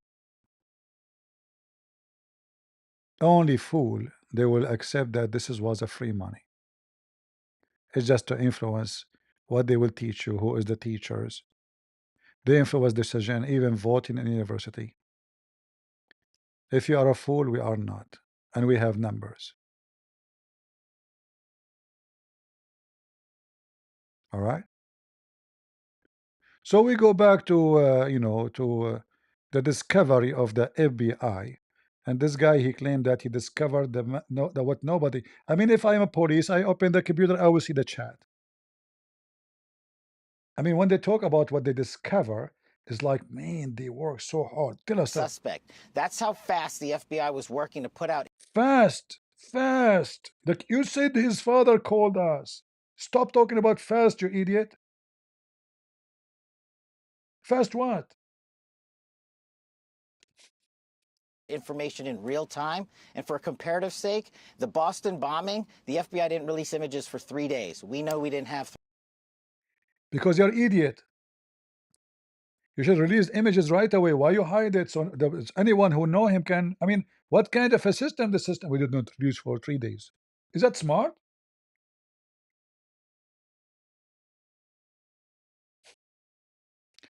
Only fool they will accept that this was a free money. It's just to influence what they will teach you, who is the teachers. They influence decision, even voting in university. If you are a fool, we are not, and we have numbers. All right. So we go back to the discovery of the FBI, and this guy he claimed that he discovered the what nobody. I mean, if I'm a police, I open the computer, I will see the chat. I mean, when they talk about what they discover, it's like, man, they work so hard. Tell us that. Suspect. That's how fast the FBI was working to put out Fast. Like you said, his father called us. Stop talking about fast, you idiot. Fast what? information in real time. And for comparative sake, the Boston bombing, the FBI didn't release images for 3 days. We know we didn't have. Because you're idiot. You should release images right away. Why you hide it? So anyone who know him can. I mean, what kind of a system? The system we did not release for 3 days. Is that smart?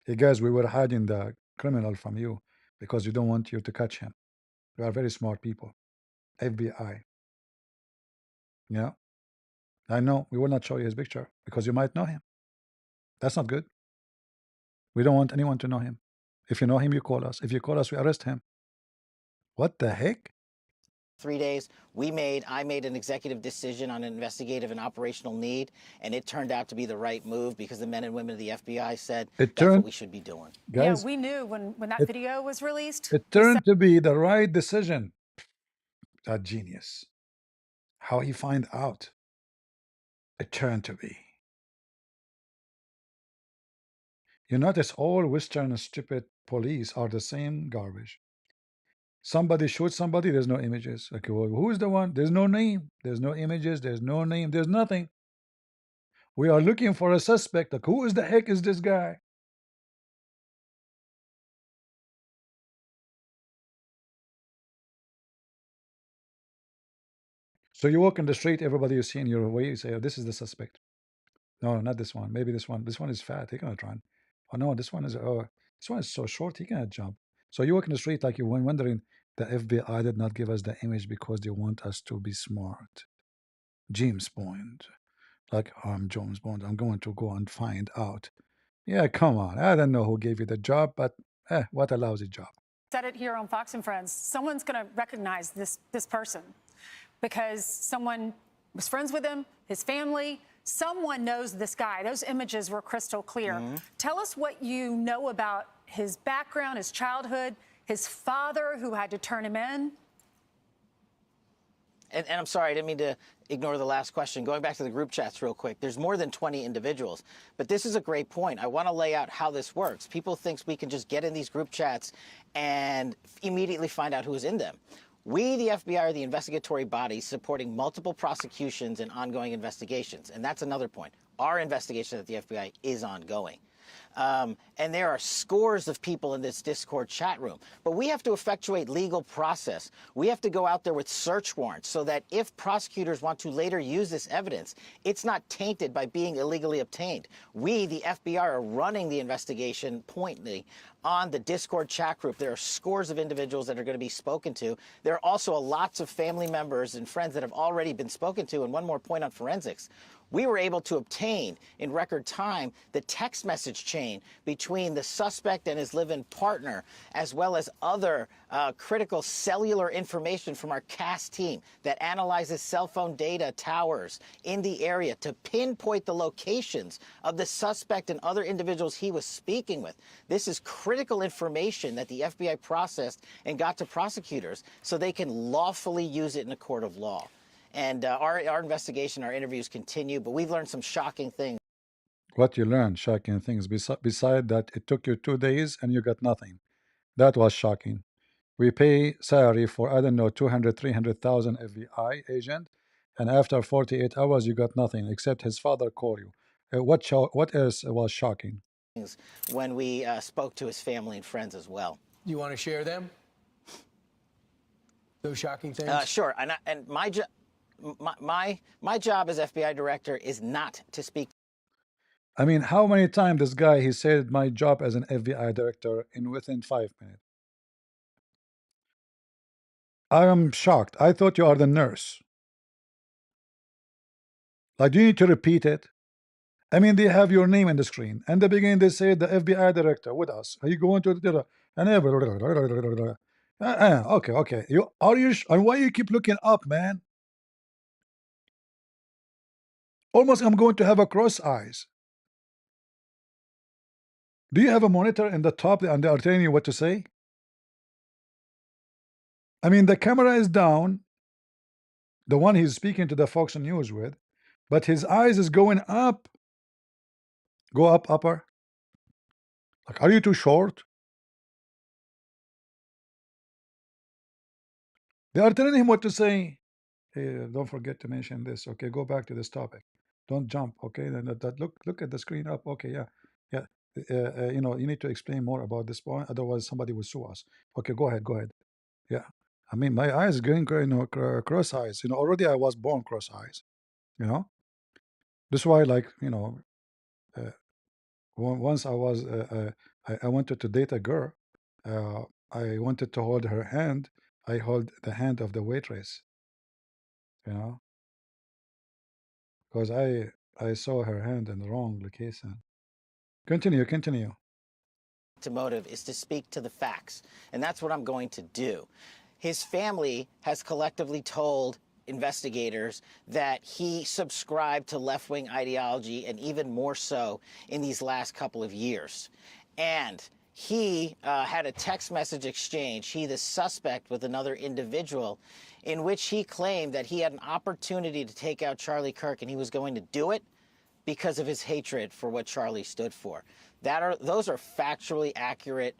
Hey guys, we were hiding the criminal from you because you don't want you to catch him. You are very smart people. FBI. Yeah, I know. We will not show you his picture because you might know him. That's not good. We don't want anyone to know him. If you know him, you call us. If you call us, we arrest him. What the heck? 3 days. I made an executive decision on an investigative and operational need, and it turned out to be the right move because the men and women of the FBI said that's what we should be doing. Guys, yeah, we knew when that video was released. It turned to be the right decision. That genius. How he find out? It turned to be. You notice all Western stupid police are the same garbage. Somebody shoots somebody, there's no images. Okay, well, who's the one? There's no name, there's no images, there's no name, there's nothing. We are looking for a suspect. Like, who is the heck is this guy? So you walk in the street, everybody you see in your way, you say, oh, this is the suspect. No, not this one. Maybe this one. This one is fat. He cannot run. Oh no, this one is so short. He cannot jump. So you walk in the street like you're wondering The FBI did not give us the image because they want us to be smart. James Bond. Like, I'm James Bond. I'm going to go and find out. Yeah, come on. I don't know who gave you the job, but what a lousy job. Said it here on Fox and Friends. Someone's going to recognize this person because someone was friends with him, his family. Someone knows this guy. Those images were crystal clear. Tell us what you know about his background, his childhood, his father who had to turn him in. And I'm sorry, I didn't mean to ignore the last question. Going back to the group chats real quick, there's more than 20 individuals. But this is a great point. I want to lay out how this works. People think we can just get in these group chats and immediately find out who's in them. We, the FBI, are the investigatory body supporting multiple prosecutions and ongoing investigations. And that's another point. Our investigation at the FBI is ongoing. And there are scores of people in this Discord chat room. But we have to effectuate legal process. We have to go out there with search warrants so that if prosecutors want to later use this evidence, it's not tainted by being illegally obtained. We, the FBI, are running the investigation pointedly on the Discord chat group. There are scores of individuals that are going to be spoken to. There are also lots of family members and friends that have already been spoken to. And one more point on forensics. We were able to obtain in record time the text message chain between the suspect and his live-in partner, as well as other critical cellular information from our CAS team that analyzes cell phone data towers in the area to pinpoint the locations of the suspect and other individuals he was speaking with. This is critical information that the FBI processed and got to prosecutors so they can lawfully use it in a court of law. And our investigation, our interviews continue, but we've learned some shocking things. What you learned, shocking things, beside that it took you 2 days and you got nothing. That was shocking. We pay salary for, I don't know, 200, 300,000 FBI agent, and after 48 hours you got nothing, except his father called you. What else was shocking? When we spoke to his family and friends as well. You want to share them? Those shocking things? Sure. And my job as FBI director is not to speak. I mean, how many times this guy, he said my job as an FBI director in within 5 minutes? I am shocked. I thought you are the nurse. Like, do you need to repeat it? I mean, they have your name in the screen. And the beginning, they say the FBI director with us. Are you going to the and okay. You are you? And why you keep looking up, man? Almost, I'm going to have a cross eyes. Do you have a monitor in the top and they are telling you what to say? I mean, the camera is down, the one he's speaking to the Fox News with, but his eyes is going up. Go up, upper. Like, are you too short? They are telling him what to say. Hey, don't forget to mention this. Okay, go back to this topic. Don't jump. Okay, then look at the screen up. Okay, yeah. You know, you need to explain more about this point. Otherwise, somebody will sue us. Okay, go ahead. Yeah. I mean, my eyes going, cross eyes. You know, already I was born cross eyes. You know, this is why, like, you know, once I was, I wanted to date a girl. I wanted to hold her hand. I hold the hand of the waitress. You know, because I saw her hand in the wrong location. Continue. To motive is to speak to the facts, and that's what I'm going to do. His family has collectively told investigators that he subscribed to left-wing ideology, and even more so in these last couple of years. And he had a text message exchange, he the suspect, with another individual, in which he claimed that he had an opportunity to take out Charlie Kirk, and he was going to do it because of his hatred for what Charlie stood for. Those are factually accurate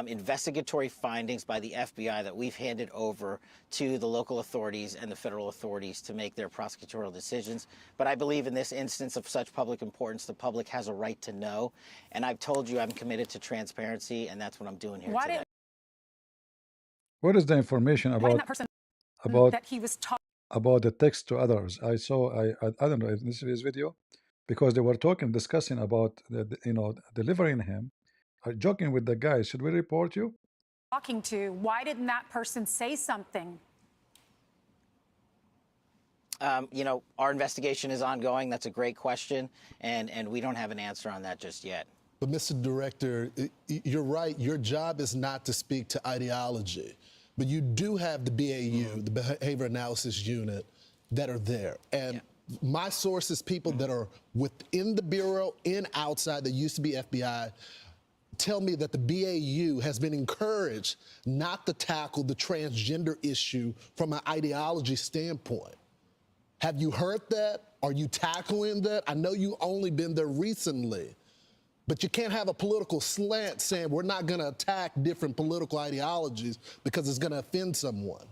investigatory findings by the FBI that we've handed over to the local authorities and the federal authorities to make their prosecutorial decisions. But I believe in this instance of such public importance, the public has a right to know. And I've told you I'm committed to transparency, and that's what I'm doing here today. What is the information about that he was about the text to others? I don't know if this is his video, because they were discussing about you know, delivering him. Joking with the guy. Should we report you? talking to, why didn't that person say something? You know, our investigation is ongoing. That's a great question, and we don't have an answer on that just yet. But Mr. Director, you're right. Your job is not to speak to ideology, but you do have the BAU, the Behavior Analysis Unit, that are there. And my sources, people that are within the Bureau and outside that used to be FBI, tell me that the BAU has been encouraged not to tackle the transgender issue from an ideology standpoint. Have you heard that? Are you tackling that? I know you only been there recently, but you can't have a political slant saying we're not going to attack different political ideologies because it's going to offend someone.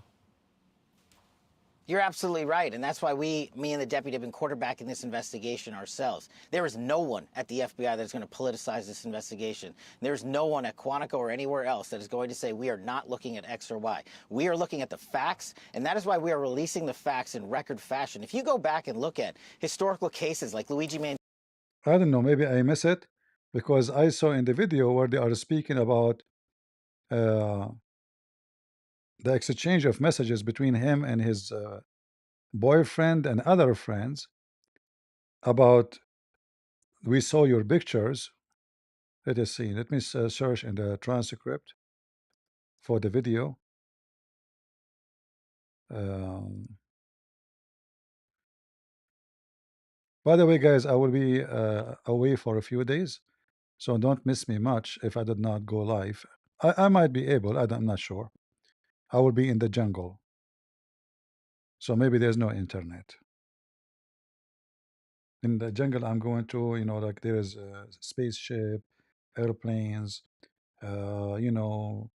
You're absolutely right, and that's why me and the deputy have been quarterbacking this investigation ourselves. There is no one at the FBI that's going to politicize this investigation. There's no one at Quantico or anywhere else that is going to say we are not looking at X or Y. We are looking at the facts, and that is why we are releasing the facts in record fashion. If you go back and look at historical cases like Luigi Man. I don't know, maybe I miss it because I saw in the video where they are speaking about the exchange of messages between him and his boyfriend and other friends about we saw your pictures. Let us see. Let me search in the transcript for the video. By the way, guys, I will be away for a few days, so don't miss me much if I did not go live. I might be able, I'm not sure. I will be in the jungle, so maybe there's no internet. In the jungle, I'm going to, you know, like there is a spaceship, airplanes, you know,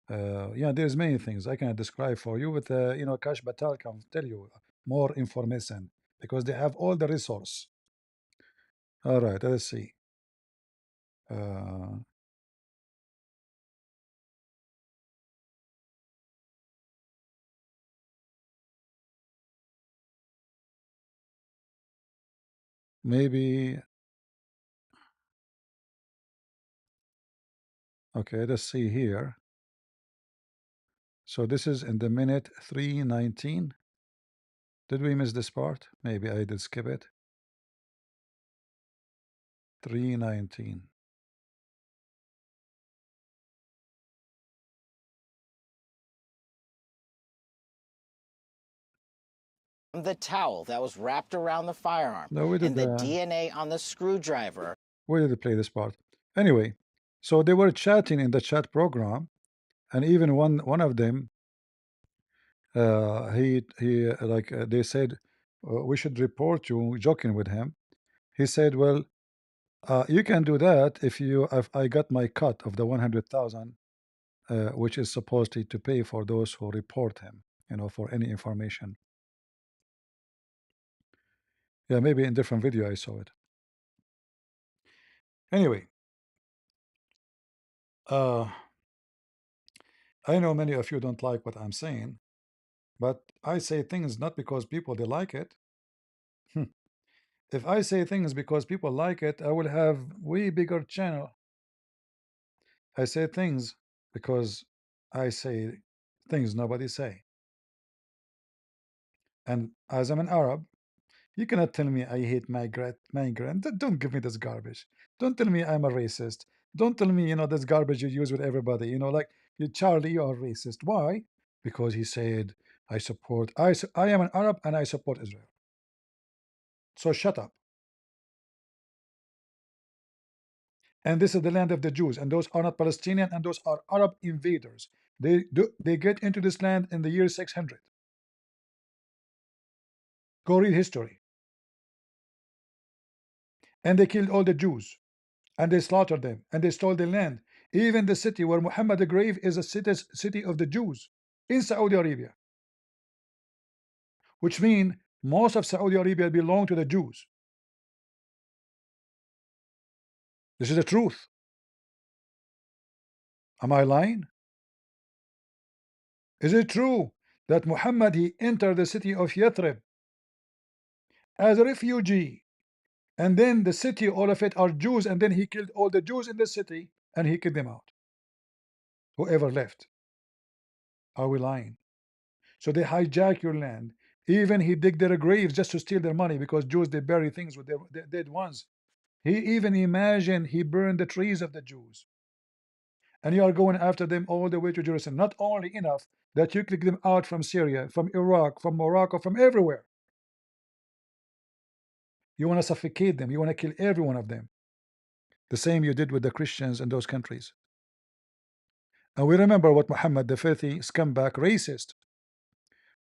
yeah, there's many things I cannot describe for you, but you know, Kash Batal can tell you more information because they have all the resource. All right, let's see. Maybe. Okay, let's see here. So this is in the minute 3:19. Did we miss this part? Maybe I did skip it. 3:19. The towel that was wrapped around the firearm No, we did and the DNA on the screwdriver. Where did they play this part? Anyway, so they were chatting in the chat program, and even one of them, he like they said, we should report you, joking with him. He said, well, you can do that if I got my cut of the 100,000, which is supposed to pay for those who report him, you know, for any information. Yeah, maybe in different video I saw it. Anyway, I know many of you don't like what I'm saying, but I say things not because people they like it. If I say things because people like it, I will have way bigger channel. I say things because I say things nobody say. And as I'm an Arab, you cannot tell me I hate migrant. Don't give me this garbage. Don't tell me I'm a racist. Don't tell me, you know, this garbage you use with everybody. You know, like you, Charlie, you are racist. Why? Because he said I am an Arab and I support Israel. So shut up. And this is the land of the Jews, and those are not Palestinian, and those are Arab invaders. They get into this land in the year 600. Go read history. And they killed all the Jews, and they slaughtered them, and they stole their land. Even the city where Muhammad grave is a city of the Jews in Saudi Arabia, which means most of Saudi Arabia belong to the Jews. This is the truth. Am I lying? Is it true that Muhammad he entered the city of Yathrib as a refugee, and then the city, all of it are Jews, and then he killed all the Jews in the city and he kicked them out, whoever left? Are we lying? So they hijack your land. Even he dig their graves just to steal their money, because Jews, they bury things with their dead ones. He even imagined he burned the trees of the Jews. And you are going after them all the way to Jerusalem. Not only enough that you kick them out from Syria, from Iraq, from Morocco, from everywhere. You want to suffocate them. You want to kill every one of them. The same you did with the Christians in those countries. And we remember what Muhammad, the filthy scumbag racist,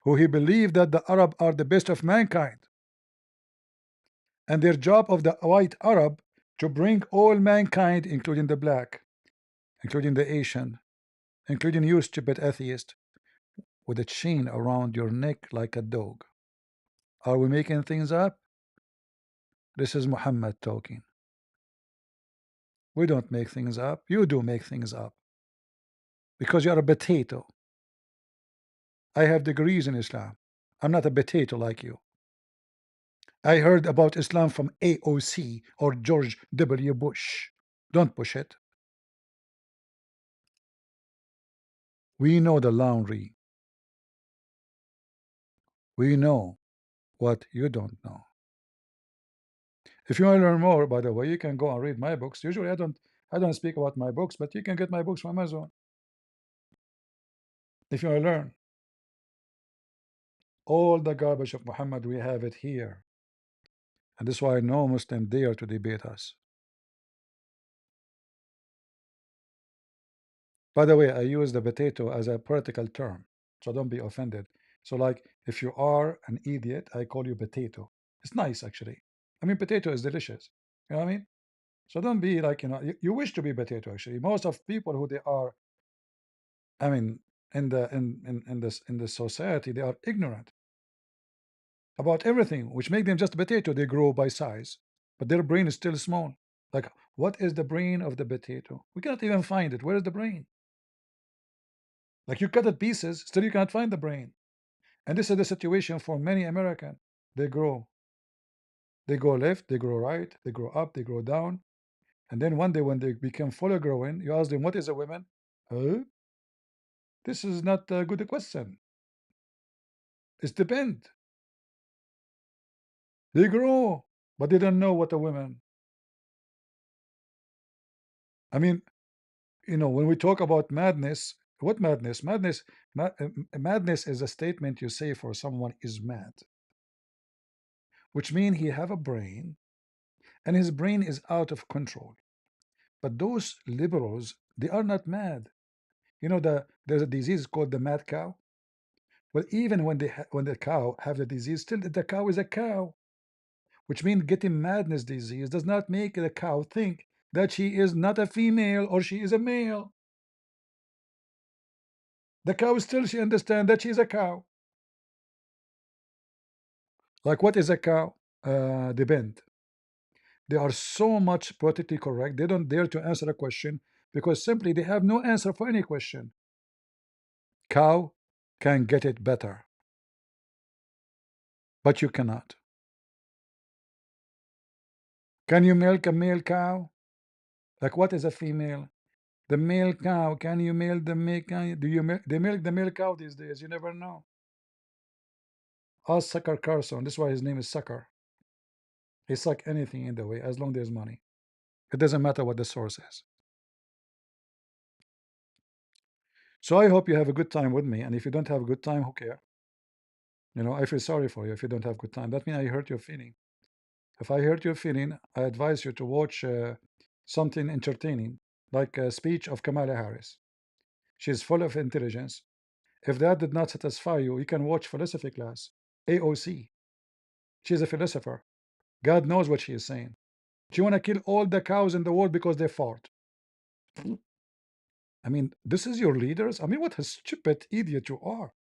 who he believed that the Arab are the best of mankind, and their job of the white Arab to bring all mankind, including the black, including the Asian, including you stupid atheist, with a chain around your neck like a dog. Are we making things up? This is Muhammad talking. We don't make things up. You do make things up, because you are a potato. I have degrees in Islam. I'm not a potato like you. I heard about Islam from AOC or George W. Bush. Don't push it. We know the laundry. We know what you don't know. If you want to learn more, by the way, you can go and read my books. Usually I don't speak about my books, but you can get my books from Amazon. If you want to learn all the garbage of Muhammad, we have it here. And this is why no Muslim dare to debate us. By the way, I use the potato as a political term, so don't be offended. So like, if you are an idiot, I call you potato. It's nice, actually. I mean, potato is delicious. You know what I mean? So don't be like, you wish to be potato, actually. Most of people who they are, I mean, in the society, they are ignorant about everything, which make them just a potato. They grow by size, but their brain is still small. Like, what is the brain of the potato? We cannot even find it. Where is the brain? Like, you cut it pieces, still you can't find the brain. And this is the situation for many Americans. They grow. They go left, they grow right, they grow up, they grow down. And then one day when they become fully growing, you ask them, what is a woman? Huh? This is not a good question. It depends. They grow, but they don't know what a woman. I mean, when we talk about madness, what madness? Madness is a statement you say for someone is mad, which means he have a brain and his brain is out of control. But those liberals, they are not mad. There's a disease called the mad cow. Well, even when the cow have the disease, still the cow is a cow, which means getting madness disease does not make the cow think that she is not a female or she is a male. The cow still, she understands that she is a cow. Like, what is a cow? Depend. They are so much politically correct, they don't dare to answer a question because simply they have no answer for any question. Cow can get it better, but you cannot. Can you milk a male cow? Like, what is a female? The male cow. Can you milk the male cow? Do you milk? They milk the male cow these days. You never know. Ask Sucker Carson. This is why his name is Sucker. He suck anything in the way as long there's money. It doesn't matter what the source is. So I hope you have a good time with me. And if you don't have a good time, who cares? I feel sorry for you if you don't have a good time. That means I hurt your feeling. If I hurt your feeling, I advise you to watch something entertaining, like a speech of Kamala Harris. She's full of intelligence. If that did not satisfy you, you can watch philosophy class, AOC. She's a philosopher. God knows what she is saying. She want to kill all the cows in the world because they fart. I mean, this is your leaders? I mean, what a stupid idiot you are.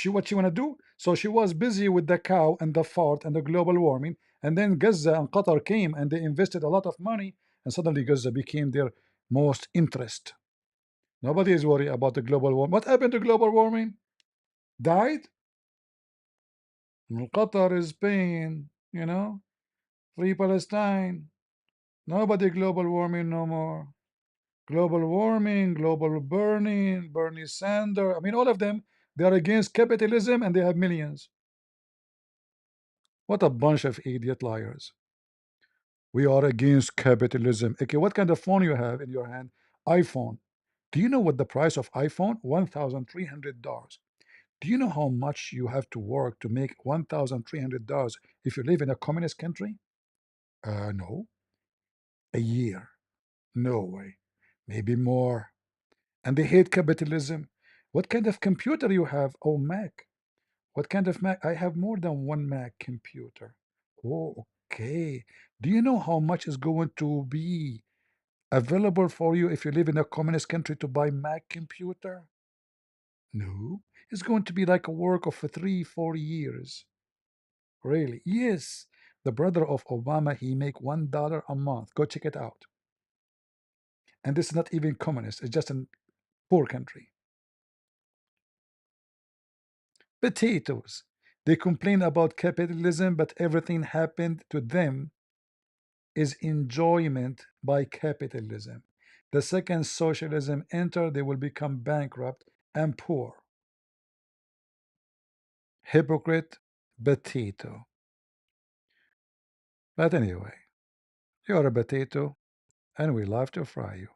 What she want to do? So she was busy with the cow and the fart and the global warming, and then Gaza and Qatar came and they invested a lot of money, and suddenly Gaza became their most interest. Nobody is worried about the global warming. What happened to global warming? Died? Qatar is paying, free Palestine. Nobody global warming no more. global warming, global burning, Bernie Sanders. I mean, all of them, they are against capitalism and they have millions. What a bunch of idiot liars. We are against capitalism. Okay, what kind of phone you have in your hand? iPhone. Do you know what the price of iPhone? $1,300. Do you know how much you have to work to make $1,300 if you live in a communist country? No. A year. No way. Maybe more. And they hate capitalism. What kind of computer you have? Oh, Mac. What kind of Mac? I have more than one Mac computer. Oh, okay. Do you know how much is going to be available for you if you live in a communist country to buy Mac computer? No. It's going to be like a work of 3 4 years. Really? Yes. The brother of Obama, he make $1 a month. Go check it out. And this is not even communist. It's just a poor country. Potatoes. They complain about capitalism, but everything happened to them is enjoyment by capitalism. The second socialism enter, they will become bankrupt and poor. Hypocrite, potato. But anyway, you're a potato, and we love to fry you.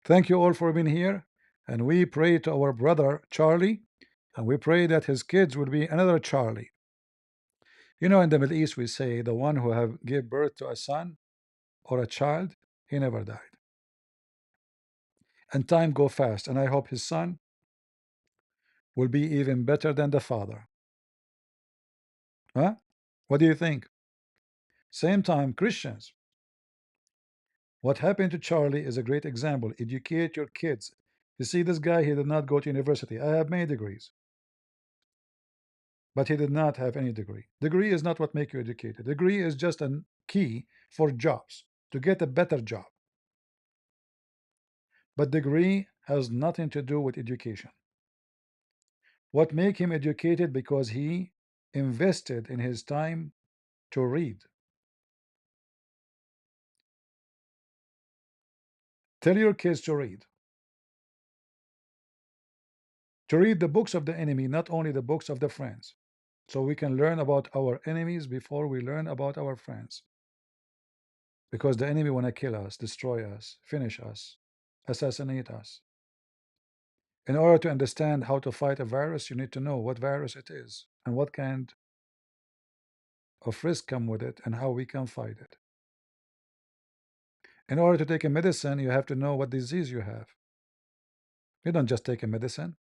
Thank you all for being here, and we pray to our brother Charlie, and we pray that his kids will be another Charlie. You know, in the Middle East, we say the one who have gave birth to a son or a child, he never died. And time go fast, and I hope his son will be even better than the father. Huh? What do you think? Same time, Christians. What happened to Charlie is a great example. Educate your kids. You see, this guy, he did not go to university. I have many degrees, but he did not have any degree. Degree is not what make you educated. Degree is just a key for jobs, to get a better job. But degree has nothing to do with education. What make him educated? Because he invested in his time to read. Tell your kids to read. To read the books of the enemy, not only the books of the friends. So we can learn about our enemies before we learn about our friends. Because the enemy want to kill us, destroy us, finish us, assassinate us. In order to understand how to fight a virus, you need to know what virus it is and what kind of risk come with it and how we can fight it. In order to take a medicine, you have to know what disease you have. You don't just take a medicine.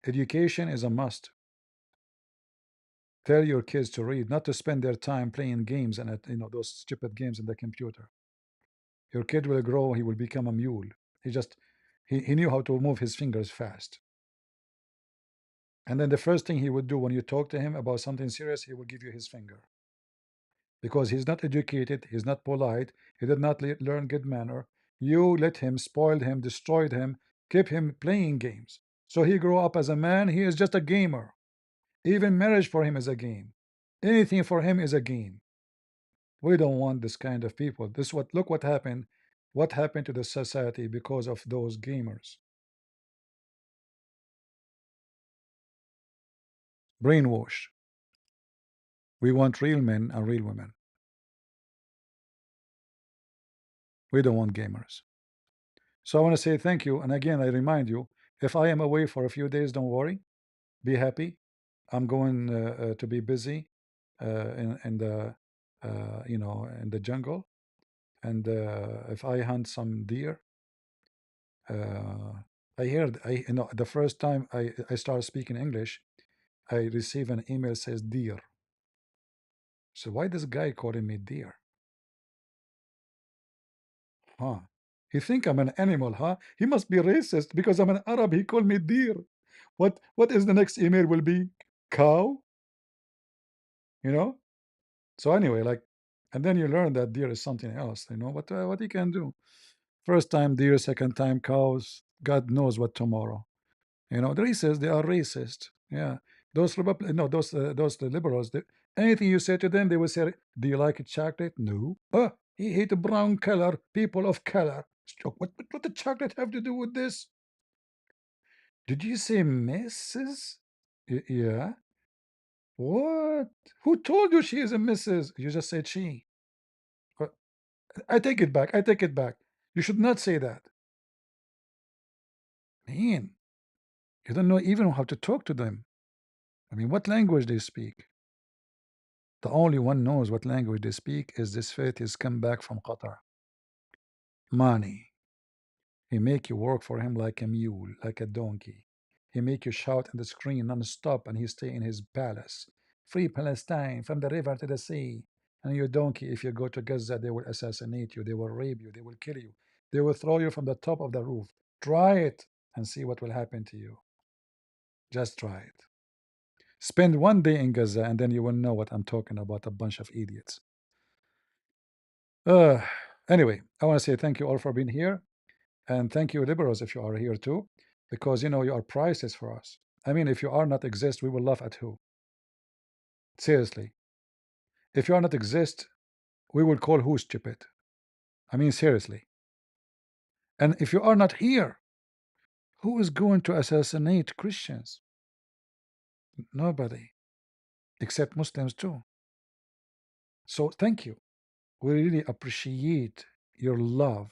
Education is a must. Tell your kids to read, not to spend their time playing games and those stupid games in the computer. Your kid will grow, he will become a mule. He knew how to move his fingers fast. And then the first thing he would do when you talk to him about something serious, he will give you his finger. Because he's not educated, he's not polite, he did not learn good manner. You let him, spoiled him, destroyed him, keep him playing games. So he grew up as a man, he is just a gamer. Even marriage for him is a game. Anything for him is a game. We don't want this kind of people. Look what happened. What happened to the society because of those gamers? Brainwashed. We want real men and real women. We don't want gamers. So I want to say thank you. And again, I remind you, if I am away for a few days, don't worry. Be happy. I'm going to be busy in the in the jungle. And if I hunt some deer, I heard the first time I started speaking English, I receive an email says deer. So why this guy calling me deer? Huh? He think I'm an animal, huh? He must be racist because I'm an Arab. He called me deer. What is the next email will be? Cow? You know? So anyway, like, and then you learn that deer is something else, what you can do. First time deer, second time cows. God knows what tomorrow. The racists, they are racist. Yeah. Those no, those the liberals, anything you say to them, they will say, do you like chocolate? No. Oh, he hate brown color, people of color. What the chocolate have to do with this? Did you say Mrs.? Yeah. What? Who told you she is a Mrs.? You just said she. What? I take it back. I take it back. You should not say that. Man, you don't know even how to talk to them. I mean, what language they speak? The only one knows what language they speak is this faith is come back from Qatar. Money. He make you work for him like a mule, like a donkey. He make you shout at the screen non-stop and he stay in his palace. Free Palestine from the river to the sea. And you donkey, if you go to Gaza, they will assassinate you, they will rape you, they will kill you. They will throw you from the top of the roof. Try it and see what will happen to you. Just try it. Spend 1 day in Gaza and then you will know what I'm talking about, a bunch of idiots. Anyway, I want to say thank you all for being here. And thank you, liberals, if you are here too, because you know you are priceless for us. I mean, if you are not exist, we will laugh at who? Seriously. If you are not exist, we will call who stupid. I mean, seriously. And if you are not here, who is going to assassinate Christians? Nobody, except Muslims too. So thank you. We really appreciate your love.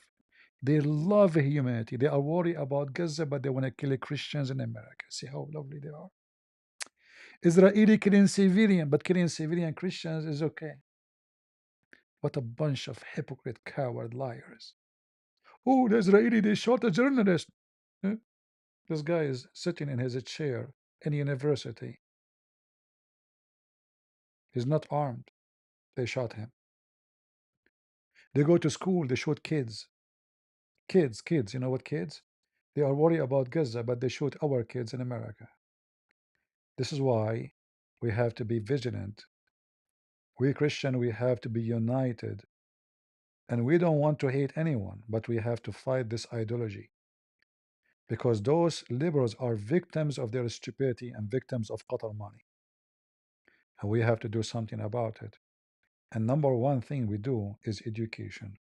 They love humanity. They are worried about Gaza, but they want to kill Christians in America. See how lovely they are. Israeli killing civilian, but killing civilian Christians is okay. What a bunch of hypocrite, coward liars. Oh, the Israeli, they shot a journalist. Eh? This guy is sitting in his chair in university. He's not armed. They shot him. They go to school, they shoot kids. Kids, you know what kids? They are worried about Gaza, but they shoot our kids in America. This is why we have to be vigilant. We Christian, we have to be united. And we don't want to hate anyone, but we have to fight this ideology. Because those liberals are victims of their stupidity and victims of Qatar money. And we have to do something about it. And number one thing we do is education.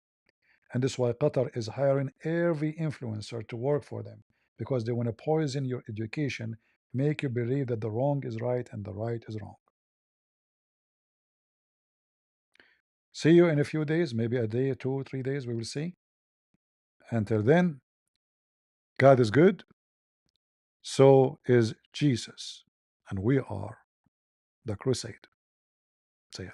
And this is why Qatar is hiring every influencer to work for them. Because they want to poison your education, make you believe that the wrong is right and the right is wrong. See you in a few days, maybe a day, 2, 3 days, we will see. Until then, God is good, so is Jesus, and we are the crusade. See ya.